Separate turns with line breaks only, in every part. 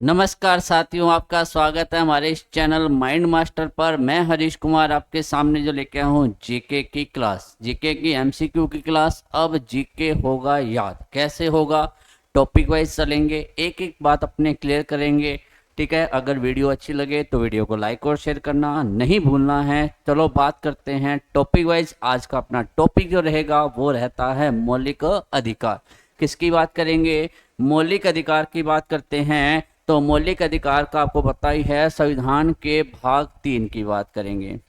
नमस्कार साथियों, आपका स्वागत है हमारे इस चैनल माइंड मास्टर पर। मैं हरीश कुमार आपके सामने जो लेके आया हूँ जीके की क्लास, जीके की एमसीक्यू की क्लास। अब जीके होगा याद, कैसे होगा? टॉपिक वाइज चलेंगे, एक एक बात अपने क्लियर करेंगे। ठीक है, अगर वीडियो अच्छी लगे तो वीडियो को लाइक और शेयर करना नहीं भूलना है। चलो बात करते हैं टॉपिक वाइज। आज का अपना टॉपिक जो रहेगा वो रहता है मौलिक अधिकार। किसकी बात करेंगे? मौलिक अधिकार की बात करते हैं। तो मौलिक अधिकार का आपको पता ही है, संविधान के भाग 3 की बात करेंगे।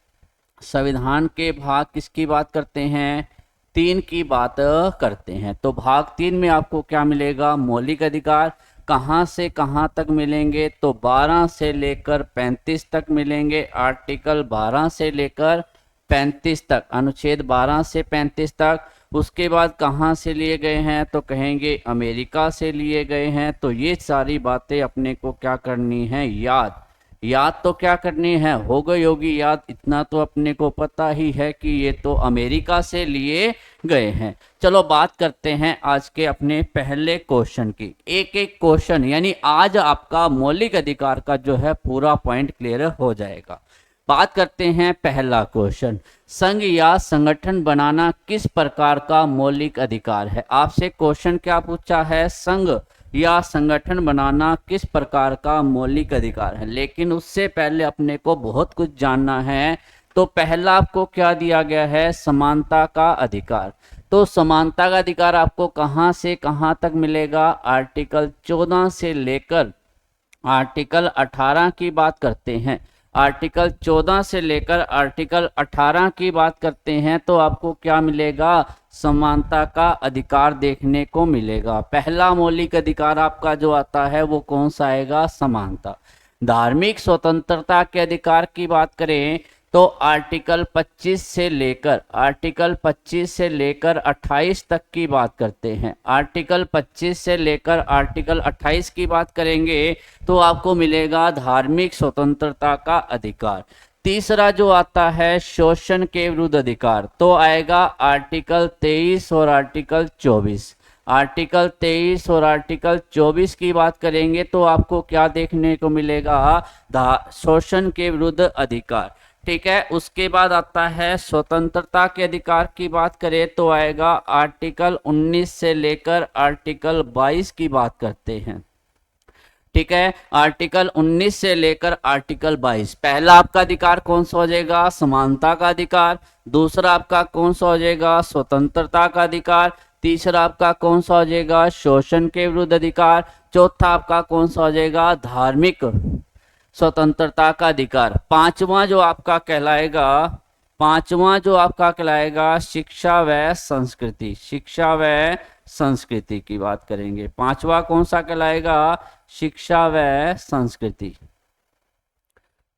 संविधान के भाग किसकी बात करते हैं? 3 की बात करते हैं। तो भाग 3 में आपको क्या मिलेगा? मौलिक अधिकार। कहाँ से कहाँ तक मिलेंगे? तो 12 से लेकर 35 तक मिलेंगे। आर्टिकल 12 से लेकर 35 तक, अनुच्छेद 12 से 35 तक। उसके बाद कहाँ से लिए गए हैं? तो कहेंगे अमेरिका से लिए गए हैं। तो ये सारी बातें अपने को क्या करनी है? याद। याद तो क्या करनी है? हो गई होगी याद, इतना तो अपने को पता ही है कि ये तो अमेरिका से लिए गए हैं। चलो बात करते हैं आज के अपने पहले क्वेश्चन की। एक एक क्वेश्चन, यानी आज आपका मौलिक अधिकार का जो है पूरा पॉइंट क्लियर हो जाएगा। बात करते हैं पहला क्वेश्चन, संघ या संगठन बनाना किस प्रकार का मौलिक अधिकार है? आपसे क्वेश्चन क्या पूछा है? संघ या संगठन बनाना किस प्रकार का मौलिक अधिकार है। लेकिन उससे पहले अपने को बहुत कुछ जानना है। तो पहला आपको क्या दिया गया है? समानता का अधिकार। तो समानता का अधिकार आपको कहां से कहां तक मिलेगा? आर्टिकल 14 से लेकर आर्टिकल 18 की बात करते हैं। आर्टिकल 14 से लेकर आर्टिकल 18 की बात करते हैं तो आपको क्या मिलेगा? समानता का अधिकार देखने को मिलेगा। पहला मौलिक अधिकार आपका जो आता है वो कौन सा आएगा? समानता। धार्मिक स्वतंत्रता के अधिकार की बात करें तो आर्टिकल 25 से लेकर 28 तक की बात करते हैं। आर्टिकल 25 से लेकर आर्टिकल 28 की बात करेंगे तो आपको मिलेगा धार्मिक स्वतंत्रता का अधिकार। तीसरा जो आता है शोषण के विरुद्ध अधिकार, तो आएगा आर्टिकल 23 और आर्टिकल 24। आर्टिकल 23 और आर्टिकल 24 की बात करेंगे तो आपको क्या देखने को मिलेगा? शोषण के विरुद्ध अधिकार। ठीक है, उसके बाद आता है स्वतंत्रता के अधिकार की बात करें तो आएगा आर्टिकल 19 से लेकर आर्टिकल 22 की बात करते हैं। ठीक है, आर्टिकल 19 से लेकर आर्टिकल 22। पहला आपका अधिकार कौन सा हो जाएगा? समानता का अधिकार। दूसरा आपका कौन सा हो जाएगा? स्वतंत्रता का अधिकार। तीसरा आपका कौन सा हो जाएगा? शोषण के विरुद्ध अधिकार। चौथा आपका कौन सा हो जाएगा? धार्मिक स्वतंत्रता का अधिकार। पांचवा जो आपका कहलाएगा शिक्षा व संस्कृति। शिक्षा व संस्कृति की बात करेंगे। पांचवा कौन सा कहलाएगा? शिक्षा व संस्कृति।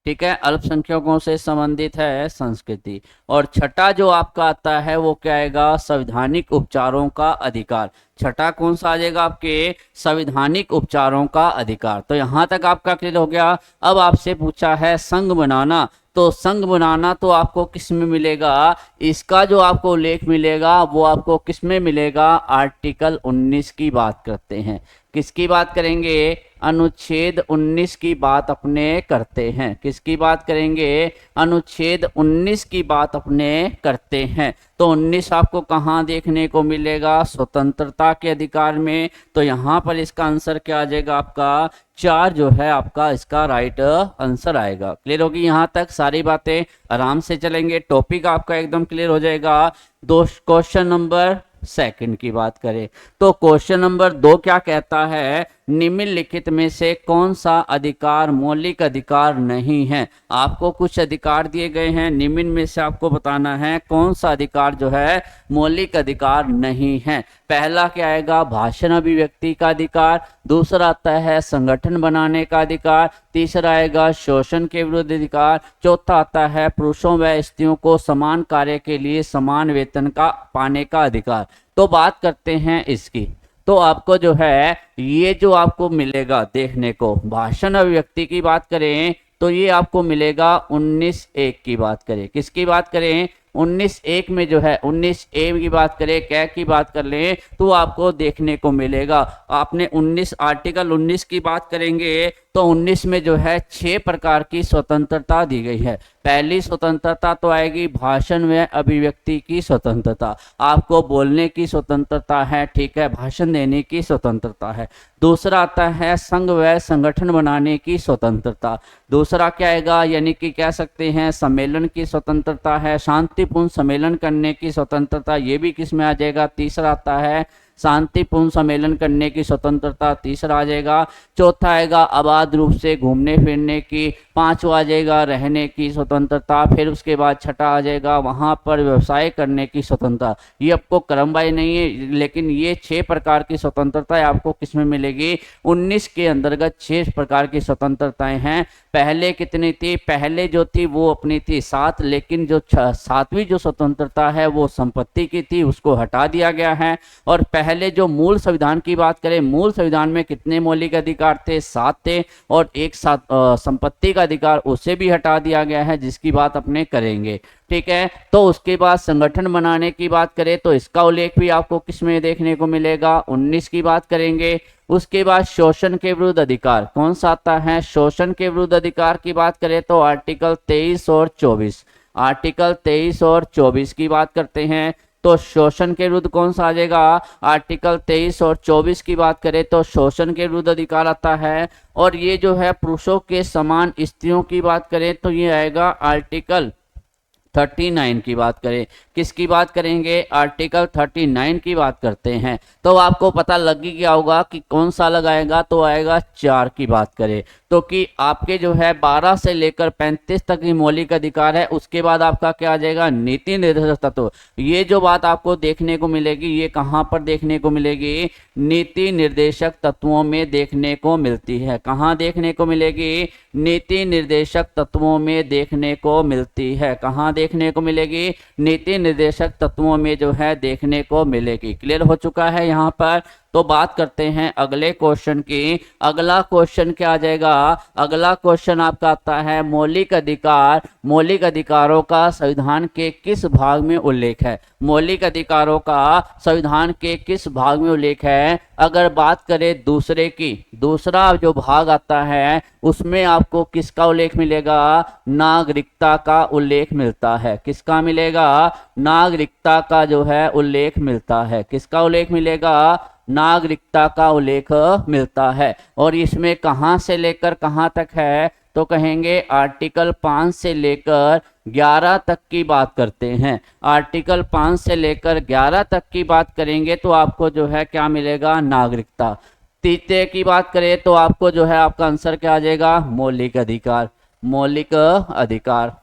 ठीक है, अल्पसंख्यकों से संबंधित है संस्कृति। और छठा जो आपका आता है वो क्या आएगा? संवैधानिक उपचारों का अधिकार। छठा कौन सा आ जाएगा आपके? संवैधानिक उपचारों का अधिकार। तो यहां तक आपका क्लियर हो गया। अब आपसे पूछा है संघ बनाना, तो संघ बनाना तो आपको किस में मिलेगा? इसका जो आपको उल्लेख मिलेगा वो आपको किस में मिलेगा? आर्टिकल 19 की बात करते हैं। किसकी बात करेंगे? अनुच्छेद 19 की बात अपने करते हैं। किसकी बात करेंगे? अनुच्छेद 19 की बात अपने करते हैं। तो 19 आपको कहाँ देखने को मिलेगा? स्वतंत्रता के अधिकार में। तो यहाँ पर इसका आंसर क्या आ जाएगा आपका? 4 जो है आपका इसका राइट आंसर आएगा। क्लियर होगी यहाँ तक? सारी बातें आराम से चलेंगे, टॉपिक आपका एकदम क्लियर हो जाएगा। दो क्वेश्चन नंबर सेकंड की बात करें तो क्वेश्चन नंबर 2 क्या कहता है? निम्नलिखित में से कौन सा अधिकार मौलिक अधिकार नहीं है? आपको कुछ अधिकार दिए गए हैं, निम्न में से आपको बताना है कौन सा अधिकार जो है मौलिक अधिकार नहीं है। पहला क्या आएगा? भाषण अभिव्यक्ति का अधिकार। दूसरा आता है संगठन बनाने का अधिकार। तीसरा आएगा शोषण के विरुद्ध अधिकार। चौथा आता है पुरुषों व स्त्रियों को समान कार्य के लिए समान वेतन का पाने का अधिकार। तो बात करते हैं इसकी। तो आपको जो है ये जो आपको मिलेगा देखने को, भाषण अभिव्यक्ति की बात करें तो ये आपको मिलेगा 19(1) की बात करें। किसकी बात करें? 19(1) में जो है 19(a) की बात करें, कै की बात कर लें तो आपको देखने को मिलेगा। आपने 19 आर्टिकल 19 की बात करेंगे तो 19 में जो है 6 प्रकार की स्वतंत्रता दी गई है। पहली स्वतंत्रता तो आएगी भाषण व अभिव्यक्ति की स्वतंत्रता, आपको बोलने की स्वतंत्रता है, ठीक है, भाषण देने की स्वतंत्रता है। दूसरा आता है संघ व संगठन बनाने की स्वतंत्रता। दूसरा क्या आएगा, यानी कि कह सकते हैं सम्मेलन की स्वतंत्रता है, शांतिपूर्ण सम्मेलन करने की स्वतंत्रता, ये भी किस में आ जाएगा। तीसरा आता है शांतिपूर्ण सम्मेलन करने की स्वतंत्रता, तीसरा आ जाएगा। चौथा आएगा अबाध रूप से घूमने फिरने की, पांचवा आ जाएगा रहने की स्वतंत्रता, फिर उसके बाद छठा आ जाएगा वहां पर व्यवसाय करने की स्वतंत्रता। ये आपको क्रमवार नहीं है, लेकिन ये 6 प्रकार की स्वतंत्रताएं आपको किसमें मिलेगी, 19 के अंतर्गत 6 प्रकार की स्वतंत्रताएं हैं। पहले कितनी थी, पहले जो थी वो अपनी थी 7, लेकिन जो 7वीं जो स्वतंत्रता है वो संपत्ति की थी, उसको हटा दिया गया है। और पहले जो मूल संविधान की बात करें, मूल संविधान में कितने मौलिक अधिकार थे, 7 थे, और एक संपत्ति का अधिकार उसे भी हटा दिया गया है, जिसकी बात अपने करेंगे, ठीक है। तो उसके बाद संगठन बनाने की बात करें तो इसका उल्लेख भी आपको किसमें देखने को मिलेगा, 19 की बात करेंगे। उसके बाद शोषण के विरुद्ध अधिकार कौन सा आता है, शोषण के विरुद्ध अधिकार की बात करें तो आर्टिकल 23 और 24, आर्टिकल 23 और 24 की बात करते हैं तो शोषण के विरुद्ध कौन सा आ जाएगा, आर्टिकल 23 और 24 की बात करें तो शोषण के विरुद्ध अधिकार आता है। और ये जो है पुरुषों के समान स्त्रियों की बात करें तो ये आएगा आर्टिकल 39 की बात करें, किसकी बात करेंगे, आर्टिकल 39 की बात करते हैं। तो आपको पता लग ही गया होगा कि कौन सा लगाएगा, तो आएगा 4 की बात करें तो कि आपके जो है 12 से लेकर 35 तक की मौलिक अधिकार है। उसके बाद आपका क्या आ जाएगा, नीति निर्देशक तत्व। ये जो बात आपको देखने को मिलेगी ये कहाँ पर देखने को मिलेगी, नीति निर्देशक तत्वों में देखने को मिलती है। कहाँ देखने को मिलेगी, नीति निर्देशक तत्वों में देखने को मिलती है। कहाँ देखने को मिलेगी, नीति निर्देशक तत्वों में जो है देखने को मिलेगी। क्लियर हो चुका है यहाँ पर। तो बात करते हैं अगले क्वेश्चन की। अगला क्वेश्चन क्या आ जाएगा, अगला क्वेश्चन आपका आता है मौलिक अधिकार, मौलिक अधिकारों का संविधान के किस भाग में उल्लेख है, मौलिक अधिकारों का संविधान के किस भाग में उल्लेख है। अगर बात करें दूसरे की, दूसरा जो भाग आता है उसमें आपको किसका उल्लेख मिलेगा, नागरिकता का उल्लेख मिलता है। किसका मिलेगा, नागरिकता का जो है उल्लेख मिलता है। किसका उल्लेख मिलेगा, नागरिकता का उल्लेख मिलता है। और इसमें कहां से लेकर कहां तक है, तो कहेंगे आर्टिकल 5 से लेकर 11 तक की बात करते हैं। आर्टिकल 5 से लेकर 11 तक की बात करेंगे तो आपको जो है क्या मिलेगा, नागरिकता। तीसरे की बात करें तो आपको जो है आपका आंसर क्या आ जाएगा, मौलिक अधिकार। मौलिक अधिकार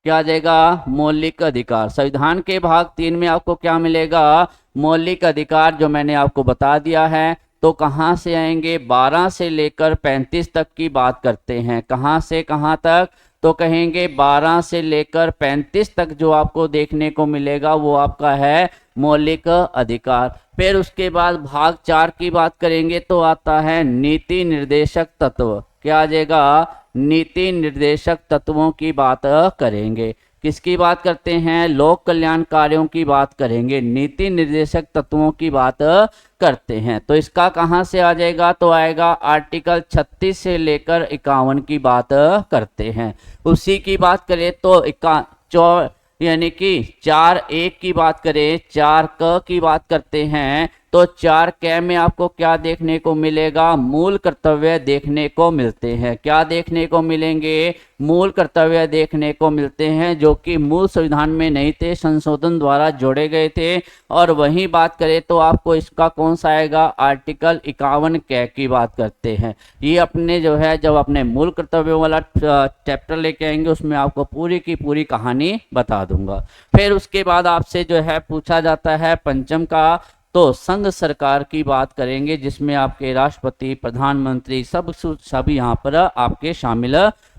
क्या आ जाएगा, मौलिक अधिकार। संविधान के भाग 3 में आपको क्या मिलेगा, मौलिक अधिकार, जो मैंने आपको बता दिया है। तो कहाँ से आएंगे, 12 से लेकर 35 तक की बात करते हैं। कहाँ से कहाँ तक, तो कहेंगे 12 से लेकर 35 तक जो आपको देखने को मिलेगा वो आपका है मौलिक अधिकार। फिर उसके बाद भाग 4 की बात करेंगे तो आता है नीति निर्देशक तत्व। क्या आ जाएगा, नीति निर्देशक तत्वों की बात करेंगे। किसकी बात करते हैं, लोक कल्याण कार्यों की बात करेंगे, नीति निर्देशक तत्वों की बात करते हैं। तो इसका कहां से आ जाएगा, तो आएगा आर्टिकल 36 से लेकर 51 की बात करते हैं। उसी की बात करें तो यानी कि 4(1) की बात करें, 4(क) की बात करते हैं तो 4(क) में आपको क्या देखने को मिलेगा, मूल कर्तव्य देखने को मिलते हैं। क्या देखने को मिलेंगे, मूल कर्तव्य देखने को मिलते हैं, जो कि मूल संविधान में नहीं थे, संशोधन द्वारा जोड़े गए थे। और वहीं बात करें तो आपको इसका कौन सा आएगा, आर्टिकल 51(क) की बात करते हैं। ये अपने जो है जब अपने मूल कर्तव्यों वाला चैप्टर लेके आएंगे उसमें आपको पूरी की पूरी कहानी बता दूंगा। फिर उसके बाद आपसे जो है पूछा जाता है पंचम का, तो संघ सरकार की बात करेंगे, जिसमें आपके राष्ट्रपति, प्रधानमंत्री सब यहाँ पर आपके शामिल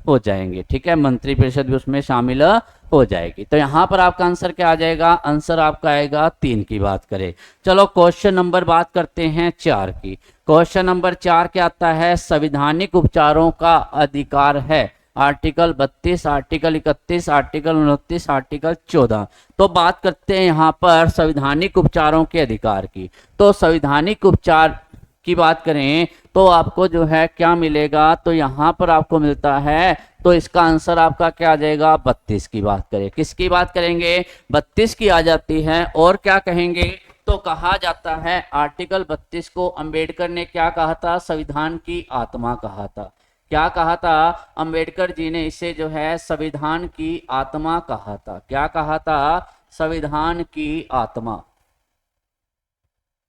हो जाएंगे। ठीक है, मंत्री परिषद भी उसमें शामिल हो जाएगी। तो यहाँ पर आपका आंसर क्या आ जाएगा, आंसर आपका आएगा 3 की बात करें। चलो क्वेश्चन नंबर बात करते हैं 4 की। क्वेश्चन नंबर 4 क्या आता है, संवैधानिक उपचारों का अधिकार है। Article 32, article 31, article 29, article 14। तो बात करते हैं यहाँ पर संवैधानिक उपचारों के अधिकार की। तो संवैधानिक उपचार की बात करें तो आपको जो है क्या मिलेगा, तो यहाँ पर आपको मिलता है, तो इसका आंसर आपका क्या आ जाएगा, 32 की बात करें। किसकी बात करेंगे, 32 की आ जाती है। और क्या कहेंगे, तो कहा जाता है आर्टिकल 32 को अंबेडकर ने क्या कहा था, संविधान की आत्मा कहा था। क्या कहा था, अंबेडकर जी ने इसे जो है संविधान की आत्मा कहा था। क्या कहा था, संविधान की आत्मा।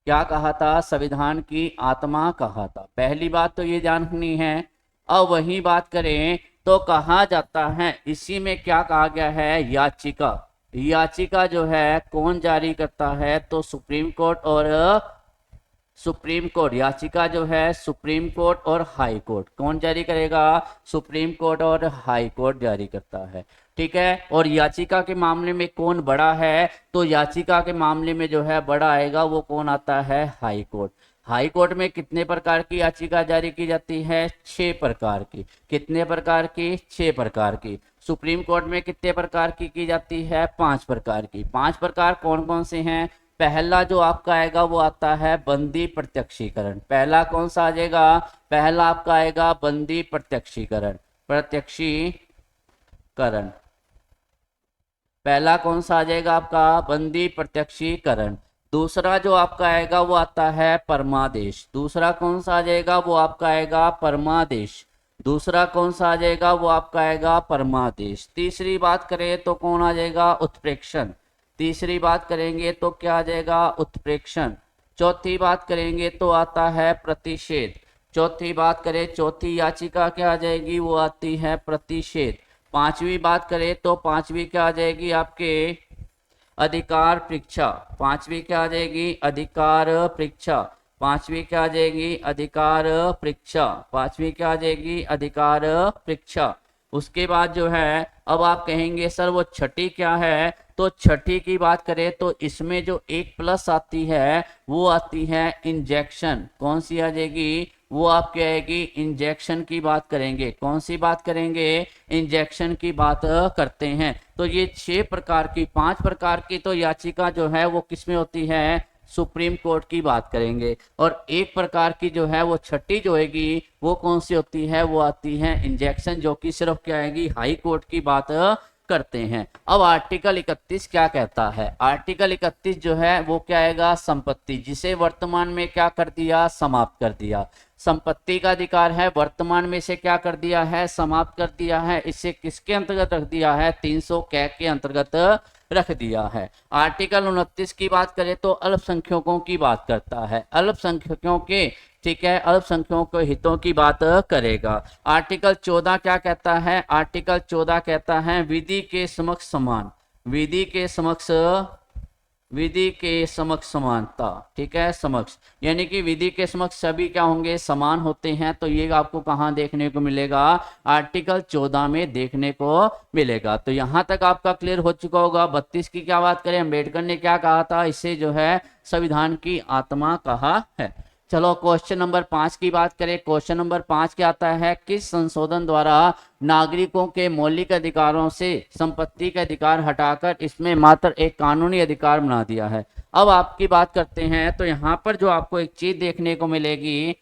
क्या कहा था, संविधान की आत्मा कहा था। पहली बात तो ये जाननी है। अब वही बात करें तो कहा जाता है, इसी में क्या कहा गया है, याचिका। याचिका जो है कौन जारी करता है, तो सुप्रीम कोर्ट और सुप्रीम कोर्ट। याचिका जो है सुप्रीम कोर्ट और हाई कोर्ट, कौन जारी करेगा, सुप्रीम कोर्ट और हाई कोर्ट जारी करता है। ठीक है। और याचिका के मामले में कौन बड़ा है, तो याचिका के मामले में जो है बड़ा आएगा वो कौन आता है, हाई कोर्ट। हाई कोर्ट में कितने प्रकार की याचिका जारी की जाती है, 6 प्रकार की। कितने प्रकार की, 6 प्रकार की। सुप्रीम कोर्ट में कितने प्रकार की जाती है, 5 प्रकार की। 5 प्रकार कौन कौन से हैं, पहला जो आपका आएगा वो आता है बंदी प्रत्यक्षीकरण। पहला कौन सा आ जाएगा, पहला आपका आएगा बंदी प्रत्यक्षीकरण। प्रत्यक्षीकरण पहला कौन सा आ जाएगा आपका, बंदी प्रत्यक्षीकरण। दूसरा जो आपका आएगा वो आता है परमादेश। दूसरा कौन सा आ जाएगा, वो आपका आएगा परमादेश। दूसरा कौन सा आ जाएगा, वो आपका आएगा परमादेश। तीसरी बात करें तो कौन आ जाएगा, उत्प्रेक्षण। तीसरी बात करेंगे तो क्या आ जाएगा, उत्प्रेक्षण। चौथी बात करेंगे तो आता है प्रतिषेध। चौथी बात करें, चौथी याचिका क्या आ जाएगी, वो आती है प्रतिषेध। पांचवी बात करें तो पांचवी क्या आ जाएगी आपके, अधिकार परीक्षा। पांचवी क्या आ जाएगी, अधिकार परीक्षा। पांचवी क्या आ जाएगी, अधिकार परीक्षा। पांचवी क्या आ जाएगी, अधिकार परीक्षा। उसके बाद जो है, अब आप कहेंगे सर वो छठी क्या है, तो छठी की बात करें तो इसमें जो एक प्लस आती है वो आती है इंजेक्शन। कौन सी आ जाएगी, वो आपकी आएगी इंजेक्शन की बात करेंगे। कौन सी बात करेंगे, इंजेक्शन की बात करते हैं। तो ये 6 प्रकार की, 5 प्रकार की तो याचिका जो है वो किसमें होती है, सुप्रीम कोर्ट की बात करेंगे। और एक प्रकार की जो है वो छठी जो होगी वो कौन सी होती है, वो आती है इंजेक्शन, जो कि सिर्फ क्या आएगी, हाई कोर्ट की बात करते हैं। अब आर्टिकल 31 क्या कहता है, आर्टिकल 31 जो है वो क्या आएगा, संपत्ति, जिसे वर्तमान में क्या कर दिया, समाप्त कर दिया। संपत्ति का अधिकार है, वर्तमान में से क्या कर दिया है, समाप्त कर दिया है। इसे किसके अंतर्गत रख दिया है, 300 कै के अंतर्गत रख दिया है। आर्टिकल 29 की बात करें तो अल्पसंख्यकों की बात करता है, अल्पसंख्यकों के, ठीक है, अल्पसंख्यकों के हितों की बात करेगा। आर्टिकल 14 क्या कहता है, आर्टिकल 14 कहता है विधि के समक्ष समान, विधि के समक्ष, विधि के समक्ष समानता। ठीक है, समक्ष यानी कि विधि के समक्ष सभी क्या होंगे, समान होते हैं। तो ये आपको कहाँ देखने को मिलेगा, आर्टिकल 14 में देखने को मिलेगा। तो यहाँ तक आपका क्लियर हो चुका होगा। 32 की क्या बात करें, अंबेडकर ने क्या कहा था, इसे जो है संविधान की आत्मा कहा है। चलो क्वेश्चन नंबर 5 की बात करें। क्वेश्चन नंबर 5 क्या आता है, किस संशोधन द्वारा नागरिकों के मौलिक अधिकारों से संपत्ति के अधिकार हटाकर इसमें मात्र एक कानूनी अधिकार बना दिया है। अब आपकी बात करते हैं तो यहाँ पर जो आपको एक चीज देखने को मिलेगी,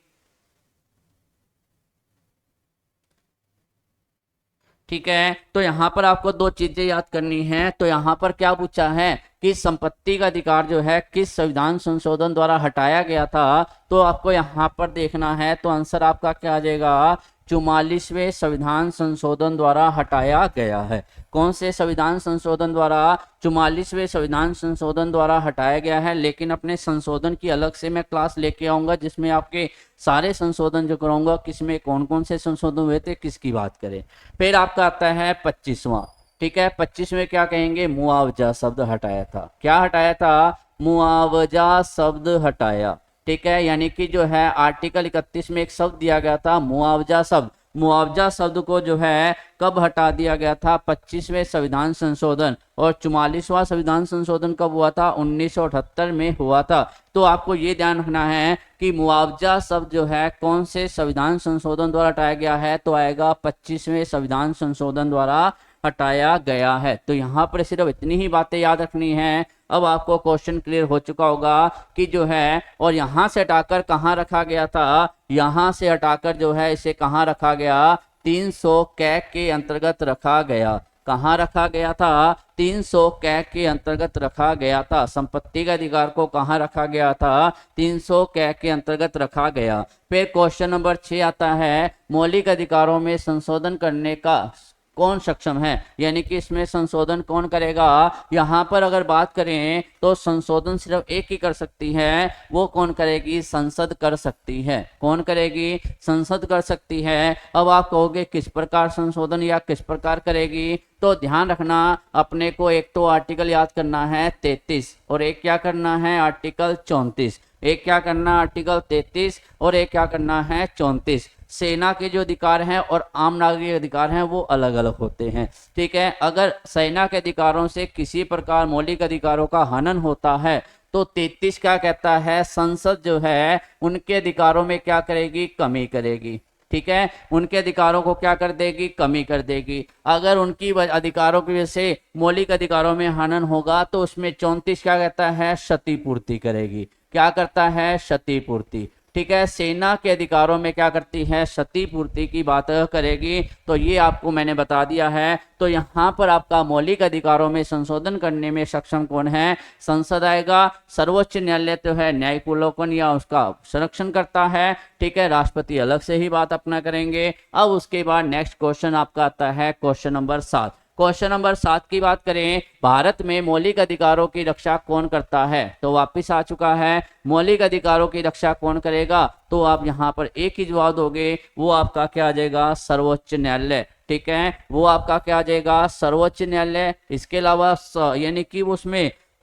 ठीक है, तो यहाँ पर आपको 2 चीजें याद करनी है। तो यहाँ पर क्या पूछा है कि संपत्ति का अधिकार जो है किस संविधान संशोधन द्वारा हटाया गया था, तो आपको यहाँ पर देखना है। तो आंसर आपका क्या आ जाएगा, 44वें संविधान संशोधन द्वारा हटाया गया है। कौन से संविधान संशोधन द्वारा, 44वें संविधान संशोधन द्वारा हटाया गया है। लेकिन अपने संशोधन की अलग से मैं क्लास लेके आऊंगा, जिसमें आपके सारे संशोधन जो कराऊंगा, किसमें कौन कौन से संशोधन हुए थे, किसकी बात करें। फिर आपका आता है 25वां, ठीक है, 25 में क्या कहेंगे, मुआवजा शब्द हटाया था। क्या हटाया था, मुआवजा शब्द हटाया। ठीक है, यानी कि जो है आर्टिकल 31 में एक शब्द दिया गया था, मुआवजा शब्द, मुआवजा शब्द को जो है कब हटा दिया गया था? 25वें संविधान संशोधन। और 44वां संविधान संशोधन कब हुआ था? 1978 में हुआ था। तो आपको ये ध्यान रखना है कि मुआवजा शब्द जो है कौन से संविधान संशोधन द्वारा हटाया गया है? तो आएगा 25वें संविधान संशोधन द्वारा हटाया गया है। तो यहाँ पर सिर्फ इतनी ही बातें याद रखनी है। अब आपको क्वेश्चन क्लियर हो चुका होगा कि जो है, और यहाँ से हटाकर कहाँ रखा गया था? यहाँ से हटाकर जो है इसे कहाँ रखा गया? 300 कै के अंतर्गत रखा गया। कहाँ रखा गया था? 300 कै के अंतर्गत रखा गया था। संपत्ति के अधिकार को कहाँ रखा गया था? 300 कै के अंतर्गत रखा गया। फिर क्वेश्चन नंबर 6 आता है, मौलिक अधिकारों में संशोधन करने का कौन सक्षम है? यानी कि इसमें संशोधन कौन करेगा? यहाँ पर अगर बात करें तो संशोधन सिर्फ एक ही कर सकती है। वो कौन करेगी? संसद कर सकती है। कौन करेगी? संसद कर सकती है। अब आप कहोगे किस प्रकार संशोधन या किस प्रकार करेगी? तो ध्यान रखना, अपने को एक तो आर्टिकल याद करना है 33 और एक क्या करना है? आर्टिकल 34। एक क्या करना? आर्टिकल 33 और एक क्या करना है? 34। सेना के जो अधिकार हैं और आम नागरिक अधिकार हैं वो अलग अलग होते हैं। ठीक है, अगर सेना के अधिकारों से किसी प्रकार मौलिक अधिकारों का हनन होता है तो 33 क्या कहता है? संसद जो है उनके अधिकारों में क्या करेगी? कमी करेगी। ठीक है, उनके अधिकारों को क्या कर देगी? कमी कर देगी। अगर उनकी अधिकारों की वजह से मौलिक अधिकारों में हनन होगा तो उसमें 34 क्या कहता है? क्षतिपूर्ति करेगी। क्या करता है? क्षतिपूर्ति। ठीक है, सेना के अधिकारों में क्या करती है? क्षतिपूर्ति की बात करेगी। तो ये आपको मैंने बता दिया है। तो यहाँ पर आपका मौलिक अधिकारों में संशोधन करने में सक्षम कौन है? संसद आएगा। सर्वोच्च न्यायालय तो है न्यायिक अवलोकन या उसका संरक्षण करता है। ठीक है, राष्ट्रपति अलग से ही बात अपना करेंगे। अब उसके बाद नेक्स्ट क्वेश्चन आपका आता है क्वेश्चन नंबर 7। क्वेश्चन नंबर 7 की बात करें, भारत में मौलिक अधिकारों की रक्षा कौन करता है? तो वापिस आ चुका है, मौलिक अधिकारों की रक्षा कौन करेगा? तो आप यहाँ पर एक ही जवाब दोगे, वो आपका क्या आ जाएगा? सर्वोच्च न्यायालय। ठीक है, वो आपका क्या आ जाएगा? सर्वोच्च न्यायालय। इसके अलावा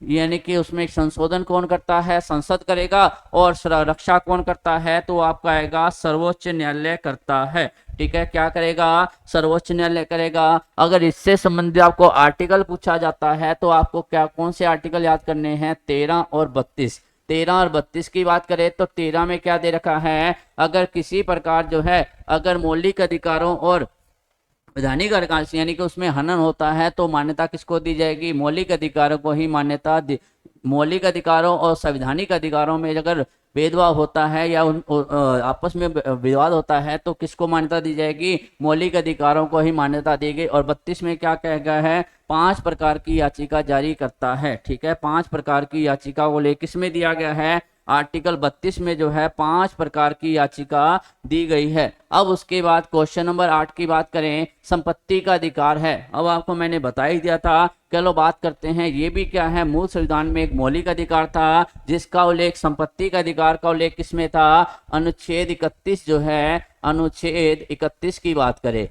यानी कि उसमें संशोधन कौन करता है? संसद करेगा। और रक्षा कौन करता है? तो आपका आएगा सर्वोच्च न्यायालय करता है। ठीक है, क्या करेगा? सर्वोच्च न्यायालय करेगा। अगर इससे संबंधित आपको आर्टिकल पूछा जाता है तो आपको क्या कौन से आर्टिकल याद करने हैं? 13 और 32। 13 और 32 की बात करें तो 13 में क्या दे रखा है? अगर किसी प्रकार जो है, अगर मौलिक अधिकारों और वैधानिक अधिकार यानी कि उसमें हनन होता है तो मान्यता किसको दी जाएगी? मौलिक अधिकारों को ही मान्यता मौलिक अधिकारों और संवैधानिक अधिकारों में अगर भेदभाव होता है या आपस में विवाद होता है तो किसको मान्यता दी जाएगी? मौलिक अधिकारों को ही मान्यता दी गई। और 32 में क्या कहा गया है? 5 प्रकार की याचिका जारी करता है। ठीक है, 5 प्रकार की याचिका को लेकर किसमें दिया गया है? आर्टिकल 32 में जो है 5 प्रकार की याचिका दी गई है। अब उसके बाद क्वेश्चन नंबर 8 की बात करें, संपत्ति का अधिकार है। अब आपको मैंने बता ही दिया था। चलो बात करते हैं, ये भी क्या है? मूल संविधान में एक मौलिक अधिकार था जिसका उल्लेख, संपत्ति का अधिकार का उल्लेख किसमें था? अनुच्छेद 31 जो है, अनुच्छेद 31 की बात करें,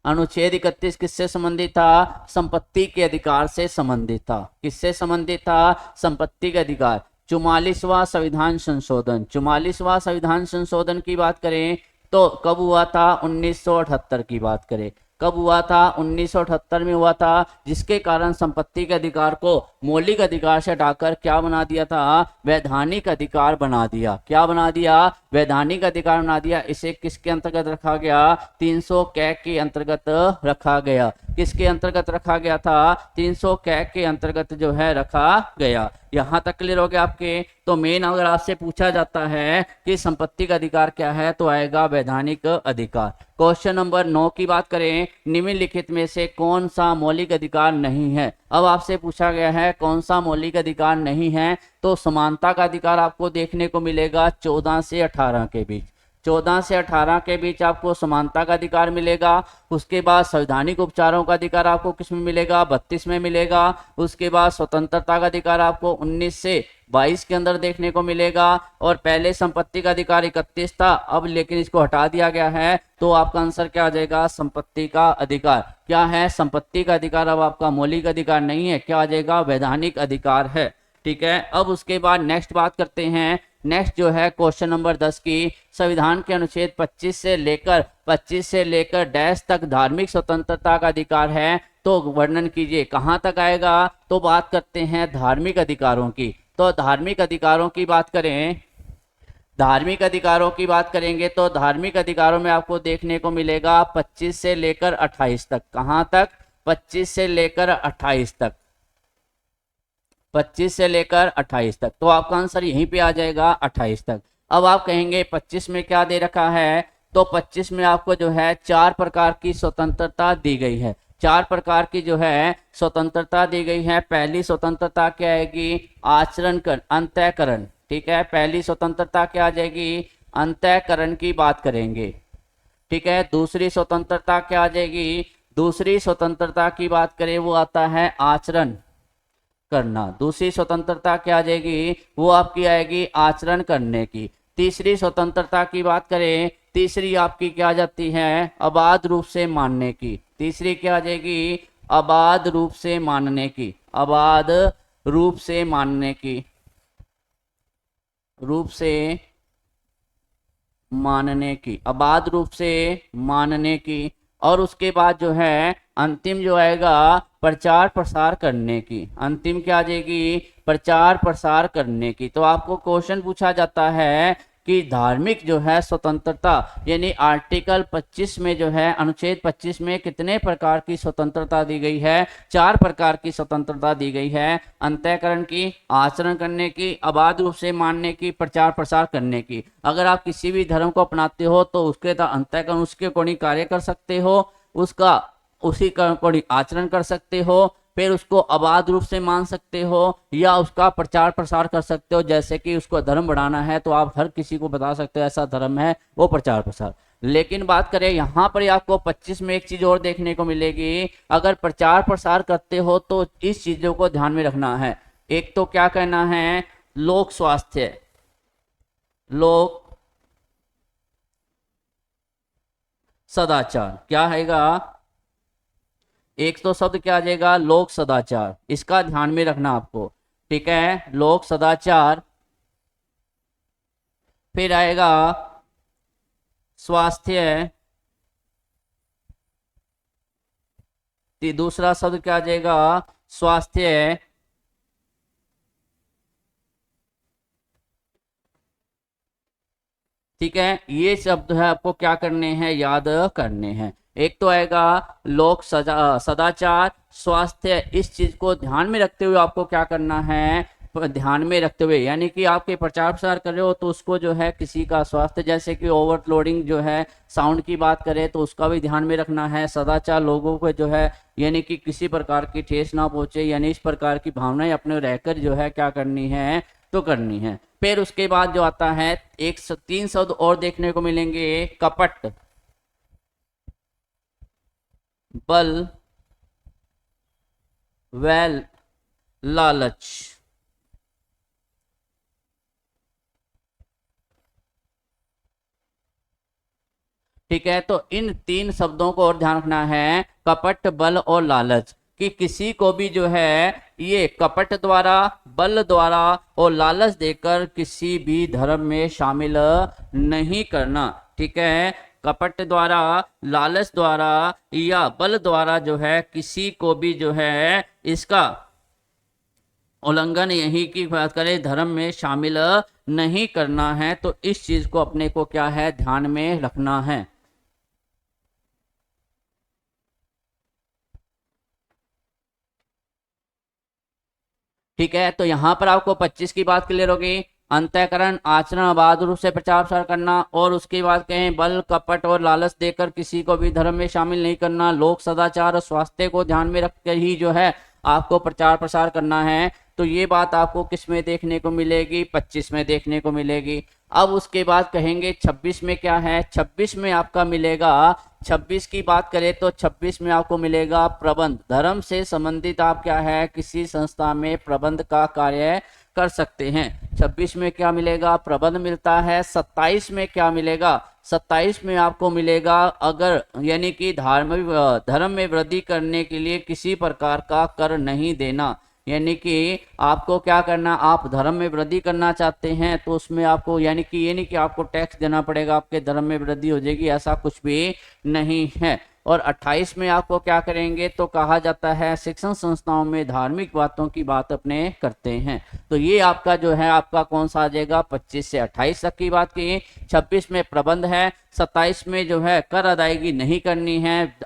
अनुच्छेद 31 किससे संबंधित था? संपत्ति के अधिकार से संबंधित था। किससे संबंधित था? संपत्ति के अधिकार। 44वां संविधान संशोधन, 44वां संविधान संशोधन की बात करें तो कब हुआ था? 1978 की बात करें, कब हुआ था? 1978 में हुआ था, जिसके कारण संपत्ति के अधिकार को मौलिक अधिकार से हटाकर क्या बना दिया था? वैधानिक अधिकार बना दिया। क्या बना दिया? वैधानिक अधिकार बना दिया। इसे किसके अंतर्गत रखा गया? 300 कै के अंतर्गत रखा गया। किसके अंतर्गत रखा गया था? 300 कै के अंतर्गत जो है रखा गया। यहाँ तक क्लियर हो गया आपके? तो मेन अगर आपसे पूछा जाता है कि संपत्ति का अधिकार क्या है तो आएगा वैधानिक अधिकार। क्वेश्चन नंबर 9 की बात करें, निम्नलिखित में से कौन सा मौलिक अधिकार नहीं है? अब आपसे पूछा गया है कौन सा मौलिक अधिकार नहीं है, तो समानता का अधिकार आपको देखने को मिलेगा 14 से 18 के बीच। 14 से 18 के बीच आपको समानता का अधिकार मिलेगा। उसके बाद संवैधानिक उपचारों का अधिकार आपको किसमें मिलेगा? 32 में मिलेगा। उसके बाद स्वतंत्रता का अधिकार आपको 19 से 22 के अंदर देखने को मिलेगा। और पहले संपत्ति का अधिकार 31 था, अब लेकिन इसको हटा दिया गया है, तो आपका आंसर क्या आ जाएगा? संपत्ति का अधिकार। क्या है? संपत्ति का अधिकार अब आपका मौलिक अधिकार नहीं है, क्या आ जाएगा? वैधानिक अधिकार है। ठीक है, अब उसके बाद नेक्स्ट बात करते हैं, नेक्स्ट जो है क्वेश्चन नंबर 10 की, संविधान के अनुच्छेद 25 से लेकर डैश तक धार्मिक स्वतंत्रता का अधिकार है, तो वर्णन कीजिए। कहाँ तक आएगा? तो बात करते हैं धार्मिक अधिकारों की। तो धार्मिक अधिकारों की बात करें, धार्मिक अधिकारों की बात करेंगे तो धार्मिक अधिकारों में आपको देखने को मिलेगा 25 से लेकर 28 तक। कहां तक? 25 से लेकर 28 तक, 25 से लेकर 28 तक। तो आपका आंसर यहीं पे आ जाएगा 28 तक। अब आप कहेंगे 25 में क्या दे रखा है? तो 25 में आपको जो है 4 प्रकार की स्वतंत्रता दी गई है। 4 प्रकार की जो है स्वतंत्रता दी गई है। पहली स्वतंत्रता क्या आएगी? आचरण कर अंतःकरण। ठीक है, पहली स्वतंत्रता क्या आ जाएगी? अंतःकरण की बात करेंगे। ठीक है, दूसरी स्वतंत्रता क्या आ जाएगी? दूसरी स्वतंत्रता की बात करें वो आता है आचरण करना। दूसरी स्वतंत्रता क्या आ जाएगी? वो आपकी आएगी आचरण करने की। तीसरी स्वतंत्रता की बात करें, तीसरी आपकी क्या आ जाती है? अबाध रूप से मानने की। तीसरी क्या आ जाएगी? अबाध रूप से मानने की। अबाध रूप से मानने की, रूप से मानने की, अबाध रूप से मानने की। और उसके बाद जो है अंतिम जो आएगा प्रचार प्रसार करने की। अंतिम क्या आ जाएगी? प्रचार प्रसार करने की। तो आपको क्वेश्चन पूछा जाता है कि धार्मिक जो है स्वतंत्रता यानी आर्टिकल 25 में जो है अनुच्छेद 25 में कितने प्रकार की स्वतंत्रता दी गई है? 4 प्रकार की स्वतंत्रता दी गई है। अंतःकरण की, आचरण करने की, अबाध रूप से मानने की, प्रचार प्रसार करने की। अगर आप किसी भी धर्म को अपनाते हो तो उसके अंतःकरण उसके अकॉर्डिंग कार्य कर सकते हो, उसका उसी का अकॉर्डिंग आचरण कर सकते हो, फिर उसको अबाध रूप से मान सकते हो या उसका प्रचार प्रसार कर सकते हो। जैसे कि उसको धर्म बढ़ाना है तो आप हर किसी को बता सकते हो ऐसा धर्म है, वो प्रचार प्रसार। लेकिन बात करें यहाँ पर आपको 25 में एक चीज और देखने को मिलेगी। अगर प्रचार प्रसार करते हो तो इस चीजों को ध्यान में रखना है। एक तो क्या कहना है? लोक स्वास्थ्य, लोक सदाचार। क्या हैगा? एक तो शब्द क्या आ जाएगा? लोक सदाचार। इसका ध्यान में रखना आपको। ठीक है, लोक सदाचार। फिर आएगा स्वास्थ्य। दूसरा शब्द क्या आ जाएगा? स्वास्थ्य। ठीक है, ये शब्द है आपको क्या करने हैं? याद करने हैं। एक तो आएगा लोक सदाचार, स्वास्थ्य। इस चीज को ध्यान में रखते हुए आपको क्या करना है? ध्यान में रखते हुए यानी कि आपके प्रचार प्रसार कर रहे हो तो उसको जो है किसी का स्वास्थ्य, जैसे कि ओवरलोडिंग जो है साउंड की बात करें तो उसका भी ध्यान में रखना है। सदाचार, लोगों को जो है यानी कि किसी प्रकार की ठेस ना पहुंचे, यानी इस प्रकार की भावनाएं अपने रहकर जो है क्या करनी है? तो करनी है। फिर उसके बाद जो आता है एक 3 शब्द और देखने को मिलेंगे। कपट, बल, वैल, लालच। ठीक है, तो इन 3 शब्दों को और ध्यान रखना है, कपट, बल और लालच, कि किसी को भी जो है ये कपट द्वारा, बल द्वारा और लालच देकर किसी भी धर्म में शामिल नहीं करना। ठीक है, कपट द्वारा, लालच द्वारा या बल द्वारा जो है किसी को भी जो है इसका उल्लंघन यही की बात करें धर्म में शामिल नहीं करना है। तो इस चीज को अपने को क्या है? ध्यान में रखना है। ठीक है, तो यहां पर आपको 25 की बात क्लियर होगी। अंतःकरण, आचरण, अबाध रूप से प्रचार प्रसार करना। और उसके बाद कहें बल, कपट और लालच देकर किसी को भी धर्म में शामिल नहीं करना। लोक सदाचार और स्वास्थ्य को ध्यान में रखकर ही जो है आपको प्रचार प्रसार करना है। तो ये बात आपको किस में देखने को मिलेगी? 25 में देखने को मिलेगी। अब उसके बाद कहेंगे 26 में क्या है? 26 में आपका मिलेगा, 26 की बात करें तो 26 में आपको मिलेगा प्रबंध। धर्म से संबंधित आप क्या है? किसी संस्था में प्रबंध का कार्य कर सकते हैं। 26 में क्या मिलेगा? प्रबंध मिलता है। 27 में क्या मिलेगा? 27 में आपको मिलेगा अगर यानी कि धर्म में वृद्धि करने के लिए किसी प्रकार का कर नहीं देना। यानी कि आपको क्या करना, आप धर्म में वृद्धि करना चाहते हैं तो उसमें आपको यानी कि ये नहीं कि आपको टैक्स देना पड़ेगा, आपके धर्म में वृद्धि हो जाएगी, ऐसा कुछ भी नहीं है। और 28 में आपको क्या करेंगे, तो कहा जाता है शिक्षण संस्थाओं में धार्मिक बातों की बात अपने करते हैं। तो ये आपका जो है आपका कौन सा आ जाएगा, 25 से 28 तक की बात की। 26 में प्रबंध है। 27 में जो है कर अदायगी नहीं करनी है,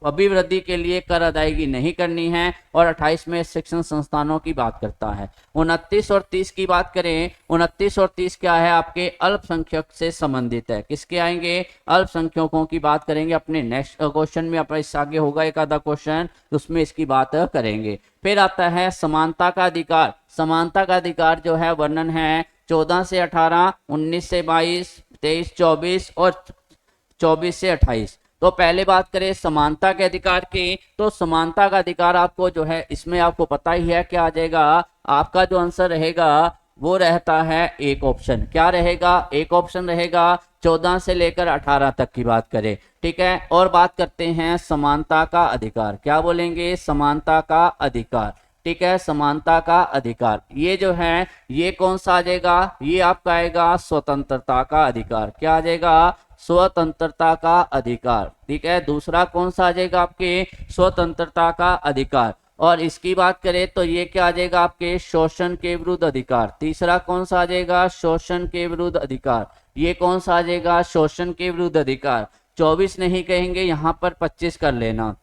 अभिवृद्धि के लिए कर अदायगी नहीं करनी है। और 28 में शिक्षण संस्थानों की बात करता है। 29 और 30 की बात करें, 29 और 30 क्या है, आपके अल्पसंख्यक से संबंधित है। किसके आएंगे, अल्पसंख्यकों की बात करेंगे। अपने नेक्स्ट क्वेश्चन में अपना इससे आगे होगा एक आधा क्वेश्चन, उसमें इसकी बात करेंगे। फिर आता है समानता का अधिकार। समानता का अधिकार जो है वर्णन है 14 से 18, 19 से 22, 23, 24 और 24 से 28। तो पहले बात करें समानता के अधिकार की, तो समानता का अधिकार आपको जो है इसमें आपको पता ही है क्या आ जाएगा, आपका जो आंसर रहेगा वो रहता है एक ऑप्शन। क्या रहेगा, एक ऑप्शन रहेगा। 14 से लेकर 18 तक की बात करें, ठीक है। और बात करते हैं समानता का अधिकार, क्या बोलेंगे, समानता का अधिकार, ठीक है, समानता का अधिकार। ये जो है ये कौन सा आ जाएगा, ये आपका आएगा स्वतंत्रता का अधिकार। क्या आ जाएगा, स्वतंत्रता का अधिकार, ठीक है। दूसरा कौन सा आ जाएगा, आपके स्वतंत्रता का अधिकार। और इसकी बात करें तो ये क्या आ जाएगा, आपके शोषण के विरुद्ध अधिकार। तीसरा कौन सा आ जाएगा, शोषण के विरुद्ध अधिकार। ये कौन सा आ जाएगा, शोषण के विरुद्ध अधिकार। 24 नहीं कहेंगे, यहाँ पर 25 कर लेना।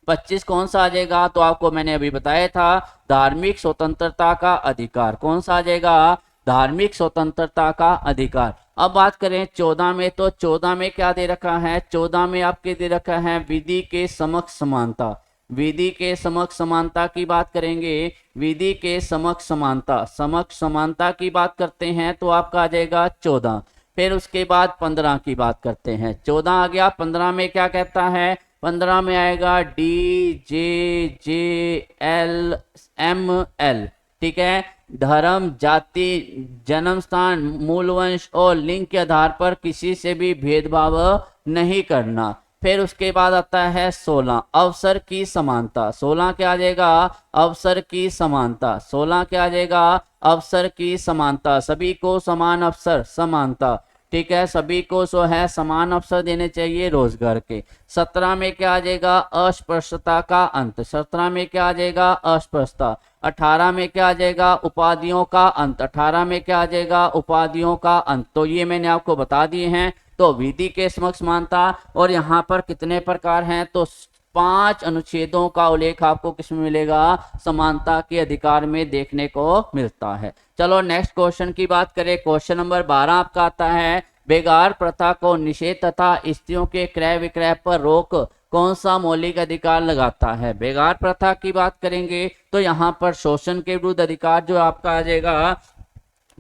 25 कौन सा आ जाएगा, तो आपको मैंने अभी बताया था धार्मिक स्वतंत्रता का अधिकार। कौन सा आ जाएगा, धार्मिक स्वतंत्रता का अधिकार। अब बात करें 14 में, तो 14 में क्या दे रखा है, 14 में आपके दे रखा है विधि के समक्ष समानता। विधि के समक्ष समानता की बात करेंगे, विधि के समक्ष समानता, समक्ष समानता की बात करते हैं तो आपका आ जाएगा 14। फिर उसके बाद 15 की बात करते हैं, 14 आ गया। 15 में क्या कहता है, 15 में आएगा DJJLML, ठीक है। धर्म, जाति, जन्म स्थान, मूल वंश और लिंग के आधार पर किसी से भी भेदभाव नहीं करना। फिर उसके बाद आता है 16 अवसर की समानता। 16 क्या आ जाएगा, अवसर की समानता। 16 क्या आ जाएगा, अवसर की समानता, सभी को समान अवसर, समानता, ठीक है, सभी को जो है समान अवसर देने चाहिए रोजगार के। 17 में क्या आ जाएगा, अस्पृश्यता का अंत। 17 में क्या आ जाएगा, अस्पृश्यता। 18 में क्या आ जाएगा, उपाधियों का अंत। 18 में क्या आ जाएगा, उपाधियों का अंत। तो ये मैंने आपको बता दिए हैं। तो विधि के समक्ष समानता, और यहाँ पर कितने प्रकार हैं, तो 5 अनुच्छेदों का उल्लेख आपको किसमें मिलेगा, समानता के अधिकार में देखने को मिलता है। चलो नेक्स्ट क्वेश्चन की बात करें। क्वेश्चन नंबर 12 आपका आता है बेगार प्रथा को निषेध तथा स्त्रियों के क्रय विक्रय पर रोक कौन सा मौलिक अधिकार लगाता है। बेगार प्रथा की बात करेंगे तो यहाँ पर शोषण के विरुद्ध अधिकार जो आपका आ जाएगा,